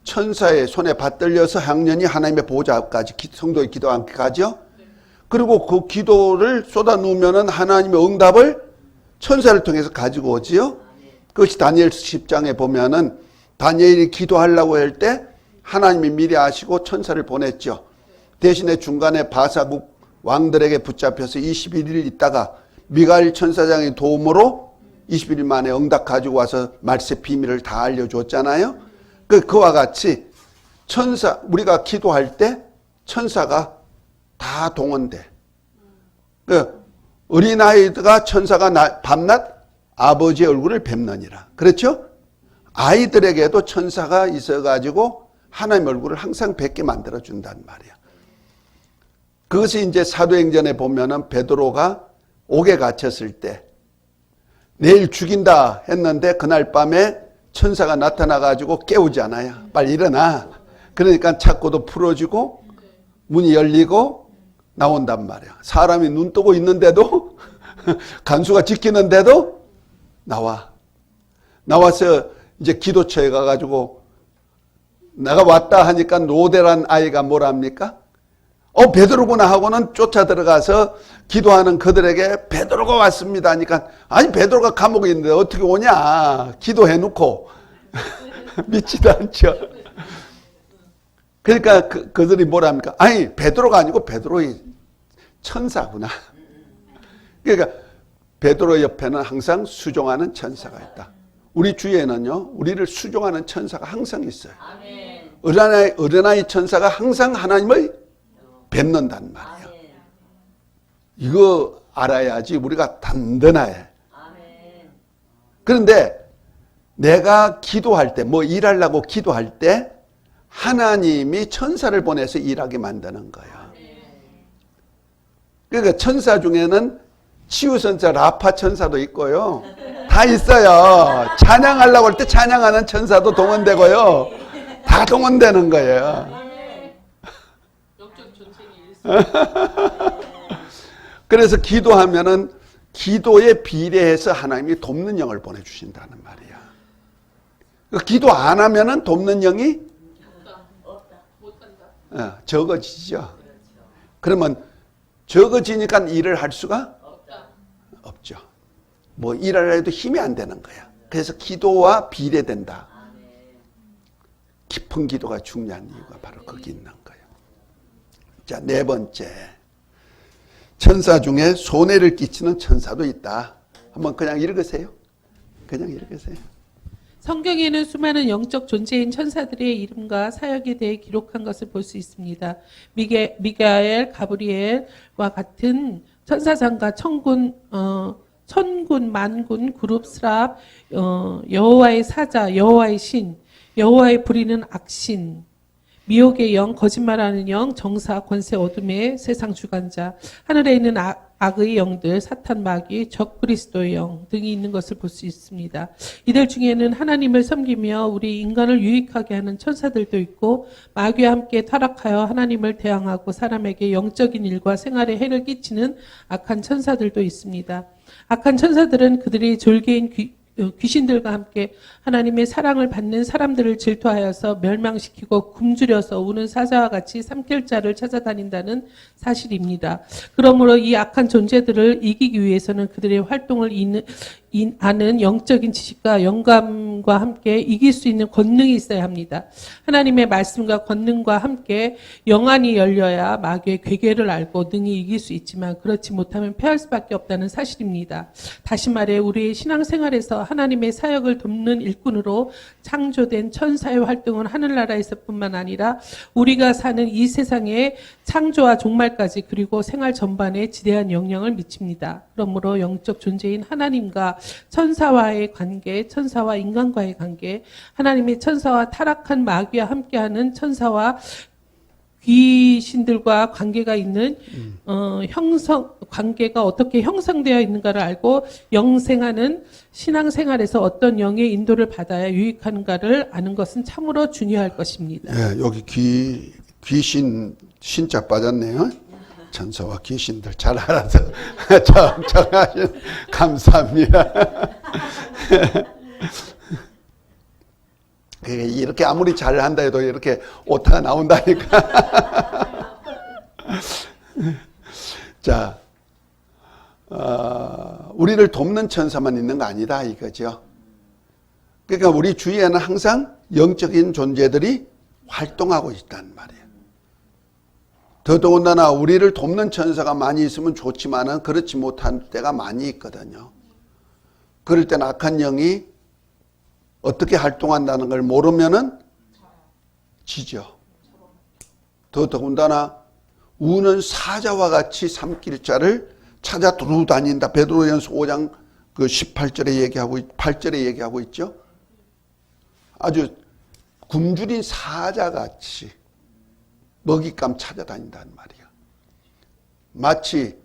천사의 손에 받들려서 향년이 하나님의 보호자 앞까지 성도의 기도 함께 가죠. 그리고 그 기도를 쏟아 놓으면은 하나님의 응답을 천사를 통해서 가지고 오지요. 그것이 다니엘 10장에 보면은 다니엘이 기도하려고 할 때 하나님이 미리 아시고 천사를 보냈죠. 대신에 중간에 바사국 왕들에게 붙잡혀서 21일 있다가 미가엘 천사장의 도움으로 21일 만에 응답 가지고 와서 말세 비밀을 다 알려줬잖아요. 그와 같이 우리가 기도할 때 천사가 다 동원돼. 어린아이가 천사가 밤낮 아버지의 얼굴을 뵙느니라. 그렇죠? 아이들에게도 천사가 있어가지고 하나님의 얼굴을 항상 뵙게 만들어준단 말이야. 그것이 이제 사도행전에 보면은 베드로가 옥에 갇혔을 때 내일 죽인다 했는데 그날 밤에 천사가 나타나가지고 깨우잖아요. 빨리 일어나. 그러니까 착고도 풀어지고 문이 열리고 나온단 말이야. 사람이 눈 뜨고 있는데도 간수가 지키는데도 나와서 이제 기도처에 가가지고 내가 왔다 하니까 로데란 아이가 뭐랍니까? 베드로구나 하고는 쫓아 들어가서 기도하는 그들에게 베드로가 왔습니다 하니까 아니 베드로가 감옥에 있는데 어떻게 오냐 기도해 놓고 믿지도 않죠. 그러니까 그들이 뭐랍니까? 아니 베드로가 아니고 베드로의 천사구나. 그러니까 베드로 옆에는 항상 수종하는 천사가 있다. 우리 주위에는요 우리를 수종하는 천사가 항상 있어요. 어린아이 천사가 항상 하나님을 뵙는단 말이에요. 이거 알아야지 우리가 든든해. 그런데 내가 기도할 때, 뭐 일하려고 기도할 때 하나님이 천사를 보내서 일하게 만드는 거예요. 그러니까 천사 중에는 치유선자 라파 천사도 있고요. 다 있어요. 찬양하려고 할 때 찬양하는 천사도 동원되고요. 다 동원되는 거예요. 그래서 기도하면은 기도에 비례해서 하나님이 돕는 영을 보내주신다는 말이야. 기도 안 하면은 돕는 영이 적어지죠. 그러면 적어지니까 일을 할 수가 없죠. 뭐 일을 해도 힘이 안 되는 거야. 그래서 기도와 비례된다. 깊은 기도가 중요한 이유가 바로 거기 있는 거예요. 자, 네 번째. 천사 중에 손해를 끼치는 천사도 있다. 한번 그냥 읽으세요. 그냥 읽으세요. 성경에는 수많은 영적 존재인 천사들의 이름과 사역에 대해 기록한 것을 볼 수 있습니다. 미가엘, 가브리엘과 같은 천사장과 천군, 만군, 그룹, 스랍, 여호와의 사자, 여호와의 신, 여호와의 부리는 악신, 미혹의 영, 거짓말하는 영, 정사, 권세, 어둠의 세상 주관자, 하늘에 있는 악의 영들, 사탄, 마귀, 적 그리스도의 영 등이 있는 것을 볼 수 있습니다. 이들 중에는 하나님을 섬기며 우리 인간을 유익하게 하는 천사들도 있고 마귀와 함께 타락하여 하나님을 대항하고 사람에게 영적인 일과 생활에 해를 끼치는 악한 천사들도 있습니다. 악한 천사들은 그들이 졸개인 귀신들과 함께 하나님의 사랑을 받는 사람들을 질투하여서 멸망시키고 굶주려서 우는 사자와 같이 삼킬 자를 찾아다닌다는 사실입니다. 그러므로 이 악한 존재들을 이기기 위해서는 그들의 활동을 아는 영적인 지식과 영감과 함께 이길 수 있는 권능이 있어야 합니다. 하나님의 말씀과 권능과 함께 영안이 열려야 마귀의 괴계를 알고 능히 이길 수 있지만 그렇지 못하면 패할 수밖에 없다는 사실입니다. 다시 말해 우리의 신앙생활에서 하나님의 사역을 돕는 일꾼으로 창조된 천사의 활동은 하늘나라에서뿐만 아니라 우리가 사는 이 세상의 창조와 종말까지 그리고 생활 전반에 지대한 영향을 미칩니다. 그러므로 영적 존재인 하나님과 천사와의 관계, 천사와 인간과의 관계, 하나님의 천사와 타락한 마귀와 함께하는 천사와 귀신들과 관계가 있는 형성 관계가 어떻게 형성되어 있는가를 알고 영생하는 신앙생활에서 어떤 영의 인도를 받아야 유익한가를 아는 것은 참으로 중요할 것입니다. 예, 여기 귀신 신자 빠졌네요. 천사와 귀신들 잘 알아서 정정하신 감사합니다. 이렇게 아무리 잘한다 해도 이렇게 오타가 나온다니까. 자, 우리를 돕는 천사만 있는 거 아니다 이거죠. 그러니까 우리 주위에는 항상 영적인 존재들이 활동하고 있단 말이에요. 더더군다나 우리를 돕는 천사가 많이 있으면 좋지만은 그렇지 못한 때가 많이 있거든요. 그럴 때는 악한 영이 어떻게 활동한다는 걸 모르면은 지죠. 더더군다나 우는 사자와 같이 삼킬 자를 찾아 두루 다닌다. 베드로전서 5장 그 18절에 얘기하고 8절에 얘기하고 있죠. 아주 굶주린 사자같이 먹잇감 찾아다닌다는 말이야. 마치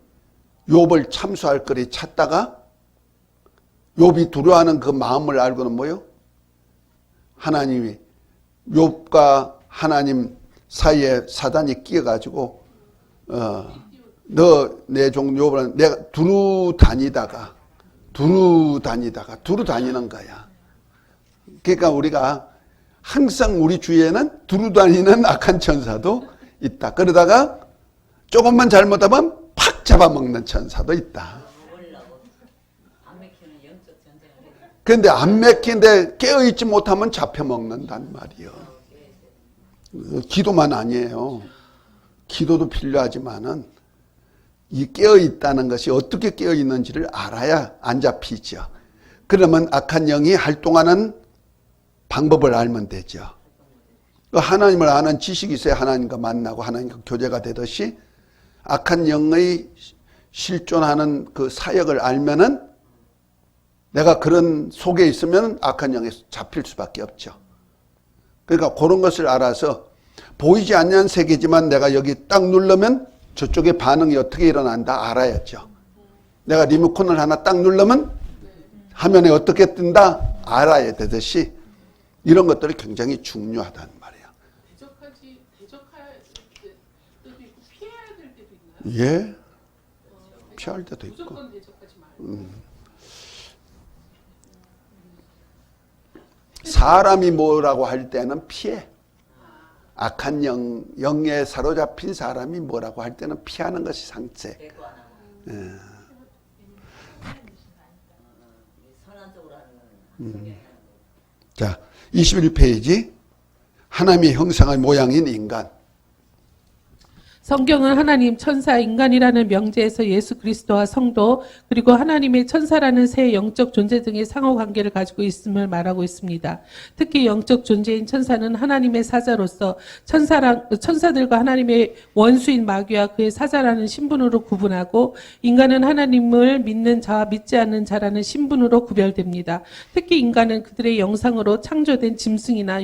욥을 참수할 거리 찾다가 욥이 두려워하는 그 마음을 알고는 뭐요? 하나님이 욥과 하나님 사이에 사단이 끼어가지고 너 내 종 욥을 내가 두루 다니다가 두루 다니는 거야. 그러니까 우리가 항상 우리 주위에는 두루 다니는 악한 천사도 있다. 그러다가 조금만 잘못하면 팍 잡아먹는 천사도 있다. 그런데 안 맥히는데 깨어있지 못하면 잡혀먹는단 말이요. 기도만 아니에요. 기도도 필요하지만은 이 깨어있다는 것이 어떻게 깨어있는지를 알아야 안 잡히죠. 그러면 악한 영이 활동하는 방법을 알면 되죠. 하나님을 아는 지식이 있어야 하나님과 만나고 하나님과 교제가 되듯이 악한 영의 실존하는 그 사역을 알면은 내가 그런 속에 있으면 악한 영에 잡힐 수밖에 없죠. 그러니까 그런 것을 알아서 보이지 않는 세계지만 내가 여기 딱 누르면 저쪽에 반응이 어떻게 일어난다 알아야죠. 내가 리모컨을 하나 딱 누르면 화면에 어떻게 뜬다 알아야 되듯이 이런 것들이 굉장히 중요하단 말이에요. 대적할 때도 있고 피해야 될 때도 있나요? 예, 피할 때도 있고. 무조건 대적하지 말고. 사람이 뭐라고 할 때는 피해. 악한 영에 사로잡힌 사람이 뭐라고 할 때는 피하는 것이 상책. 자, 21페이지. 하나님의 형상의 모양인 인간. 성경은 하나님, 천사, 인간이라는 명제에서 예수 그리스도와 성도, 그리고 하나님의 천사라는 새 영적 존재 등의 상호관계를 가지고 있음을 말하고 있습니다. 특히 영적 존재인 천사는 하나님의 사자로서 천사들과 하나님의 원수인 마귀와 그의 사자라는 신분으로 구분하고, 인간은 하나님을 믿는 자와 믿지 않는 자라는 신분으로 구별됩니다. 특히 인간은 그들의 영상으로 창조된 짐승이나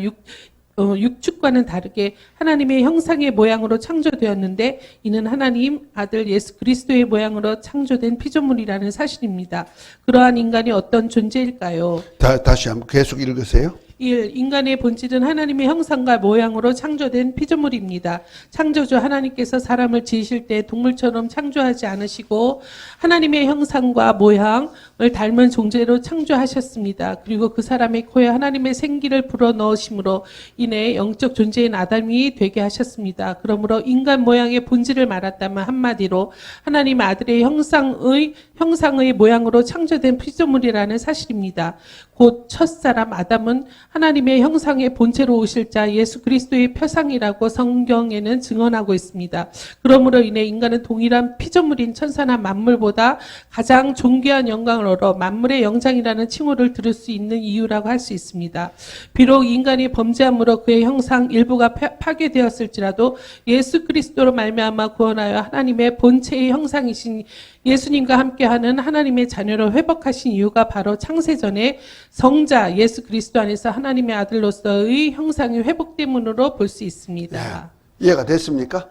육축과는 다르게 하나님의 형상의 모양으로 창조되었는데 이는 하나님 아들 예수 그리스도의 모양으로 창조된 피조물이라는 사실입니다. 그러한 인간이 어떤 존재일까요? 다시 한번 계속 읽으세요. 1. 인간의 본질은 하나님의 형상과 모양으로 창조된 피조물입니다. 창조주 하나님께서 사람을 지으실 때 동물처럼 창조하지 않으시고 하나님의 형상과 모양을 닮은 존재로 창조하셨습니다. 그리고 그 사람의 코에 하나님의 생기를 불어넣으심으로 인해 영적 존재인 아담이 되게 하셨습니다. 그러므로 인간 모양의 본질을 말했다면 한마디로 하나님 아들의 형상의 모양으로 창조된 피조물이라는 사실입니다. 곧 첫사람 아담은 하나님의 형상의 본체로 오실 자 예수 그리스도의 표상이라고 성경에는 증언하고 있습니다. 그러므로 인해 인간은 동일한 피조물인 천사나 만물보다 가장 존귀한 영광을 얻어 만물의 영장이라는 칭호를 들을 수 있는 이유라고 할 수 있습니다. 비록 인간이 범죄함으로 그의 형상 일부가 파괴되었을지라도 예수 그리스도로 말미암아 구원하여 하나님의 본체의 형상이신 예수님과 함께하는 하나님의 자녀로 회복하신 이유가 바로 창세전에 성자 예수 그리스도 안에서 하나님의 아들로서의 형상이 회복됨으로 볼 수 있습니다. 이해가 됐습니까?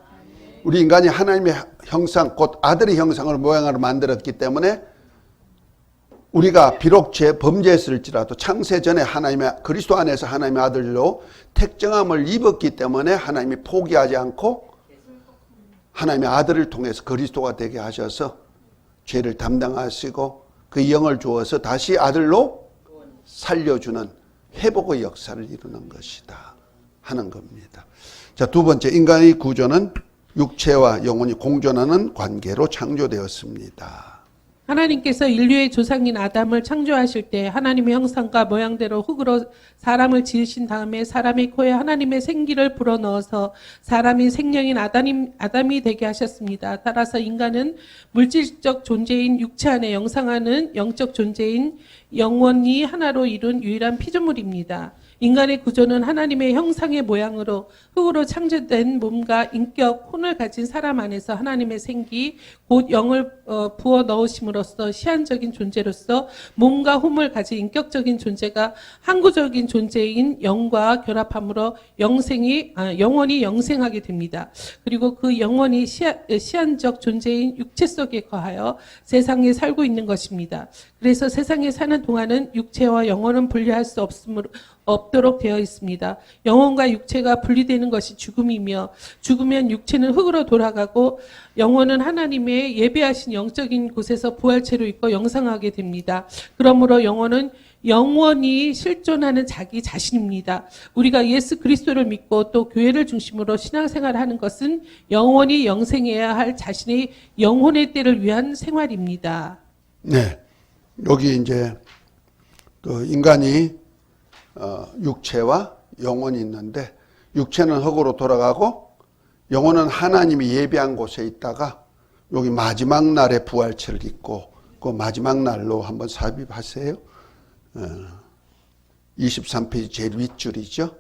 우리 인간이 하나님의 형상, 곧 아들의 형상을 모양으로 만들었기 때문에 우리가 비록 범죄했을지라도 창세 전에 그리스도 안에서 하나님의 아들로 택정함을 입었기 때문에 하나님이 포기하지 않고 하나님의 아들을 통해서 그리스도가 되게 하셔서 죄를 담당하시고 그 영을 주어서 다시 아들로 살려주는 회복의 역사를 이루는 것이다 하는 겁니다. 자, 두 번째, 인간의 구조는 육체와 영혼이 공존하는 관계로 창조되었습니다. 하나님께서 인류의 조상인 아담을 창조하실 때 하나님의 형상과 모양대로 흙으로 사람을 지으신 다음에 사람의 코에 하나님의 생기를 불어넣어서 사람이 생명인 아담이 되게 하셨습니다. 따라서 인간은 물질적 존재인 육체 안에 영상하는 영적 존재인 영혼이 하나로 이룬 유일한 피조물입니다. 인간의 구조는 하나님의 형상의 모양으로 흙으로 창조된 몸과 인격, 혼을 가진 사람 안에서 하나님의 생기, 곧 영을 부어 넣으심으로써 시한적인 존재로서 몸과 홈을 가진 인격적인 존재가 항구적인 존재인 영과 결합함으로 영원히 영생하게 됩니다. 그리고 그 영원히 시한적 존재인 육체 속에 거하여 세상에 살고 있는 것입니다. 그래서 세상에 사는 동안은 육체와 영혼은 분리할 수 없도록 되어 있습니다. 영혼과 육체가 분리되는 것이 죽음이며 죽으면 육체는 흙으로 돌아가고 영혼은 하나님의 예배하신 영적인 곳에서 부활체로 있고 영생하게 됩니다. 그러므로 영혼은 영원히 실존하는 자기 자신입니다. 우리가 예수 그리스도를 믿고 또 교회를 중심으로 신앙생활을 하는 것은 영원히 영생해야 할 자신의 영혼의 때를 위한 생활입니다. 네. 여기 이제 그 인간이 육체와 영혼이 있는데 육체는 흙으로 돌아가고 영혼은 하나님이 예배한 곳에 있다가 여기 마지막 날에 부활체를 입고 그 마지막 날로 한번 삽입하세요. 23페이지 제일 윗줄이죠.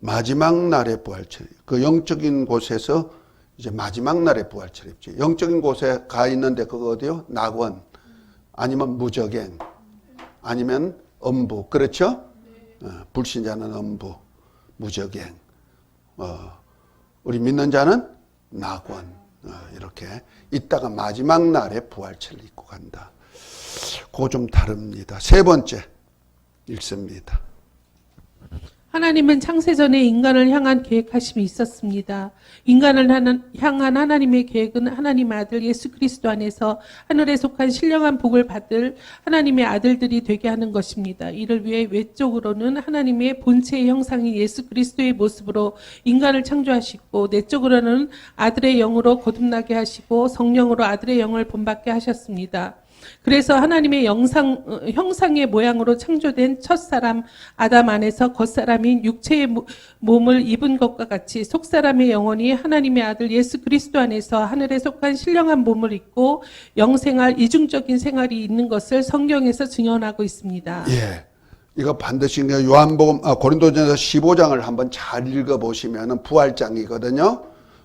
마지막 날에 부활체. 그 영적인 곳에서 이제 마지막 날에 부활체를 입죠. 영적인 곳에 가 있는데 그거 어디요? 낙원. 아니면 무적행. 아니면 엄부. 그렇죠? 불신자는 엄부, 무적행. 우리 믿는 자는 낙원. 이렇게 있다가 마지막 날에 부활체를 입고 간다. 그거 좀 다릅니다. 세 번째 읽습니다. 하나님은 창세전에 인간을 향한 계획하심이 있었습니다. 인간을 향한 하나님의 계획은 하나님의 아들 예수 그리스도 안에서 하늘에 속한 신령한 복을 받을 하나님의 아들들이 되게 하는 것입니다. 이를 위해 외적으로는 하나님의 본체의 형상인 예수 그리스도의 모습으로 인간을 창조하시고 내적으로는 아들의 영으로 거듭나게 하시고 성령으로 아들의 영을 본받게 하셨습니다. 그래서 하나님의 형상의 모양으로 창조된 첫사람 아담 안에서 겉사람인 육체의 몸을 입은 것과 같이 속사람의 영혼이 하나님의 아들 예수 그리스도 안에서 하늘에 속한 신령한 몸을 입고 영생할 이중적인 생활이 있는 것을 성경에서 증언하고 있습니다. 예, 이거 반드시 고린도전서 15장을 한번 잘 읽어보시면 부활장이거든요.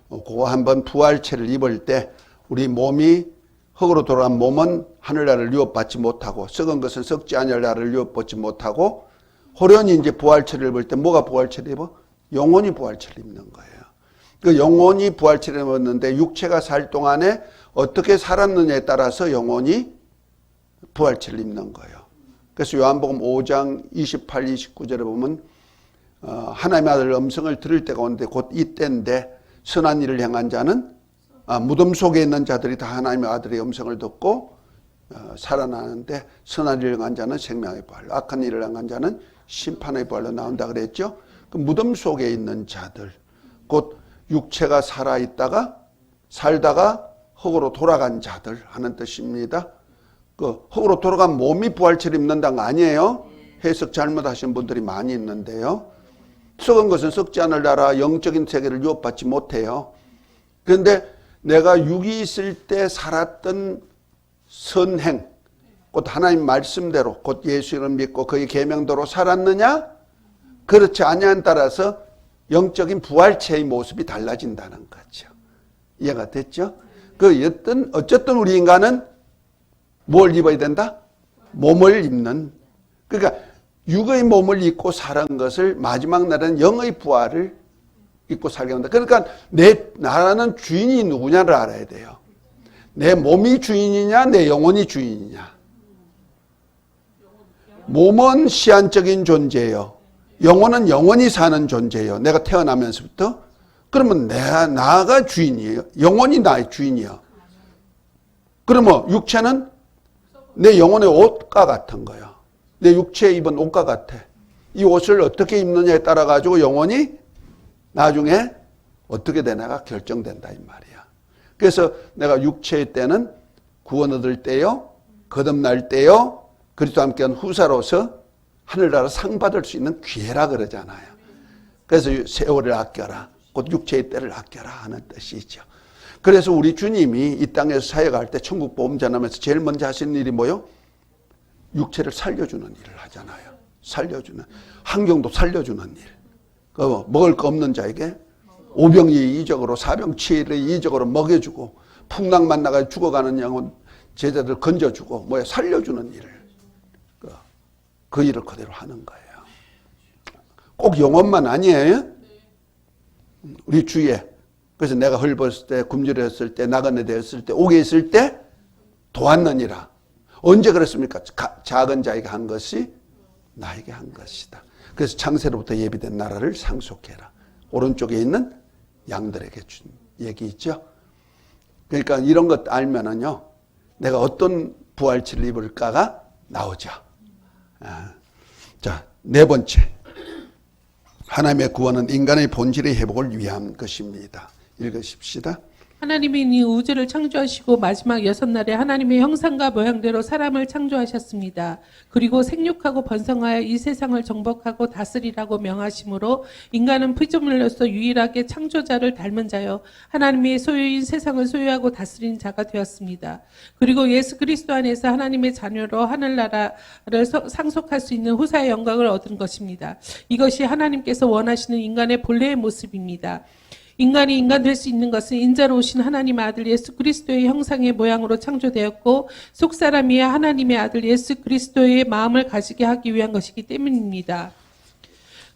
그거 한번 부활체를 입을 때 우리 몸이 흙으로 돌아간 몸은 하늘나라를 유업받지 못하고 썩은 것은 썩지 아니할 나라를 유업받지 못하고 호련히 이제 부활체를 입을 때 뭐가 부활체를 입어? 영혼이 부활체를 입는 거예요. 그 영혼이 부활체를 입었는데 육체가 살 동안에 어떻게 살았느냐에 따라서 영혼이 부활체를 입는 거예요. 그래서 요한복음 5장 28, 29절에 보면 하나님의 아들 음성을 들을 때가 오는데 곧 이때인데 선한 일을 행한 자는 무덤 속에 있는 자들이 다 하나님의 아들의 음성을 듣고 살아나는데 선한 일을 행한 자는 생명의 부활, 악한 일을 행한 자는 심판의 부활로 나온다 그랬죠. 그 무덤 속에 있는 자들, 곧 육체가 살다가 흙으로 돌아간 자들 하는 뜻입니다. 그 흙으로 돌아간 몸이 부활체를 입는다는 거 아니에요. 해석 잘못하신 분들이 많이 있는데요. 썩은 것은 썩지 않을 나라 영적인 세계를 유업받지 못해요. 그런데 내가 육이 있을 때 살았던 선행, 곧 하나님 말씀대로 곧 예수를 믿고 그의 계명대로 살았느냐? 그렇지 아니한 따라서 영적인 부활체의 모습이 달라진다는 거죠. 이해가 됐죠? 어쨌든 우리 인간은 뭘 입어야 된다? 몸을 입는. 그러니까 육의 몸을 입고 살은 것을 마지막 날에는 영의 부활을 입고 살게 한다. 그러니까 나라는 주인이 누구냐를 알아야 돼요. 내 몸이 주인이냐, 내 영혼이 주인이냐. 몸은 시한적인 존재예요. 영혼은 영원히 사는 존재예요. 내가 태어나면서부터. 그러면 나가 주인이에요. 영혼이 나의 주인이에요. 그러면 육체는 내 영혼의 옷과 같은 거예요. 내 육체에 입은 옷과 같아. 이 옷을 어떻게 입느냐에 따라 가지고 영혼이 나중에 어떻게 되나가 결정된다 이 말이야. 그래서 내가 육체의 때는 구원 얻을 때요, 거듭날 때요, 그리스도와 함께한 후사로서 하늘나라 상 받을 수 있는 기회라 그러잖아요. 그래서 세월을 아껴라, 곧 육체의 때를 아껴라 하는 뜻이죠. 그래서 우리 주님이 이 땅에서 사역할 때 천국 복음 전하면서 제일 먼저 하시는 일이 뭐요? 육체를 살려주는 일을 하잖아요. 살려주는, 환경도 살려주는 일. 먹을 거 없는 자에게 오병이의 이적으로 사병치의 이적으로 먹여주고, 풍랑 만나가 죽어가는 영혼 제자들 건져주고, 살려주는 일을, 그 일을 그대로 하는 거예요. 꼭 영혼만 아니에요. 우리 주위에, 그래서 내가 헐벗을 때, 굶주렸을 때, 나그네 되었을 때, 옥에 있을 때 도왔느니라. 언제 그랬습니까? 작은 자에게 한 것이 나에게 한 것이다. 그래서 창세로부터 예비된 나라를 상속해라. 오른쪽에 있는 양들에게 준 얘기 있죠. 그러니까 이런 것 알면은요, 내가 어떤 부활치를 입을까가 나오죠. 자, 네 번째. 하나님의 구원은 인간의 본질의 회복을 위한 것입니다. 읽으십시다. 하나님이 이 우주를 창조하시고 마지막 6날에 하나님의 형상과 모양대로 사람을 창조하셨습니다. 그리고 생육하고 번성하여 이 세상을 정복하고 다스리라고 명하심으로 인간은 피조물로서 유일하게 창조자를 닮은 자요 하나님의 소유인 세상을 소유하고 다스리는 자가 되었습니다. 그리고 예수 그리스도 안에서 하나님의 자녀로 하늘나라를 상속할 수 있는 후사의 영광을 얻은 것입니다. 이것이 하나님께서 원하시는 인간의 본래의 모습입니다. 인간이 인간 될 수 있는 것은 인자로 오신 하나님의 아들 예수 그리스도의 형상의 모양으로 창조되었고 속사람이야 하나님의 아들 예수 그리스도의 마음을 가지게 하기 위한 것이기 때문입니다.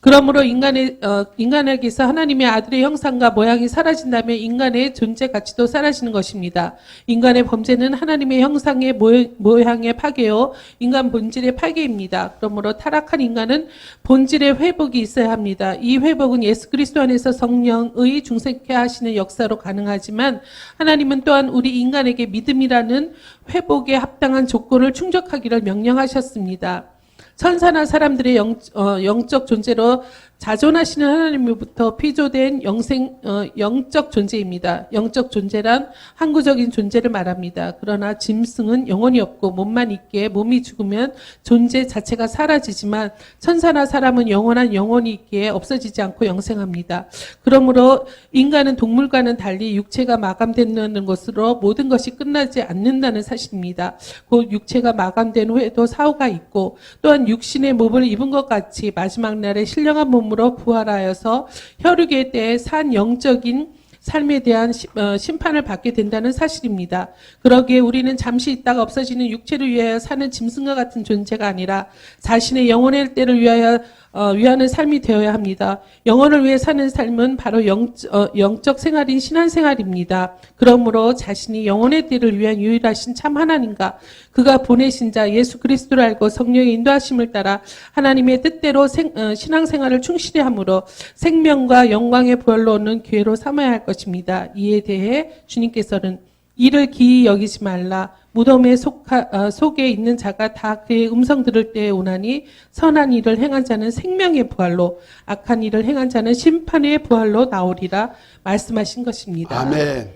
그러므로 인간에게서 하나님의 아들의 형상과 모양이 사라진다면 인간의 존재 가치도 사라지는 것입니다. 인간의 범죄는 하나님의 형상의 모양의 파괴요, 인간 본질의 파괴입니다. 그러므로 타락한 인간은 본질의 회복이 있어야 합니다. 이 회복은 예수 그리스도 안에서 성령의 중생케 하시는 역사로 가능하지만 하나님은 또한 우리 인간에게 믿음이라는 회복에 합당한 조건을 충족하기를 명령하셨습니다. 천사나 사람들의 영적 존재로 자존하시는 하나님으로부터 피조된 영적 존재입니다. 영적 존재란 항구적인 존재를 말합니다. 그러나 짐승은 영혼이 없고 몸만 있기에 몸이 죽으면 존재 자체가 사라지지만 천사나 사람은 영원한 영혼이 있기에 없어지지 않고 영생합니다. 그러므로 인간은 동물과는 달리 육체가 마감되는 것으로 모든 것이 끝나지 않는다는 사실입니다. 곧 육체가 마감된 후에도 사후가 있고 또한 육신의 몸을 입은 것 같이 마지막 날에 신령한 몸으로 부활하여서 혈육의 때에 산 영적인 삶에 대한 심판을 받게 된다는 사실입니다. 그러기에 우리는 잠시 있다가 없어지는 육체를 위하여 사는 짐승과 같은 존재가 아니라 자신의 영혼의 때를 위하는 삶이 되어야 합니다. 영혼을 위해 사는 삶은 바로 영적 생활인 신앙생활입니다. 그러므로 자신이 영혼의 때를 위한 유일하신 참 하나님과 그가 보내신 자 예수 그리스도를 알고 성령의 인도하심을 따라 하나님의 뜻대로 신앙생활을 충실히 함으로 생명과 영광의 부활로 얻는 기회로 삼아야 할 것입니다. 이에 대해 주님께서는 이를 기이 여기지 말라. 무덤에 속에 있는 자가 다 그의 음성 들을 때에 오나니 선한 일을 행한 자는 생명의 부활로 악한 일을 행한 자는 심판의 부활로 나오리라 말씀하신 것입니다. 아멘.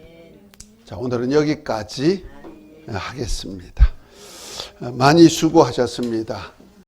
자, 오늘은 여기까지 하겠습니다. 많이 수고하셨습니다.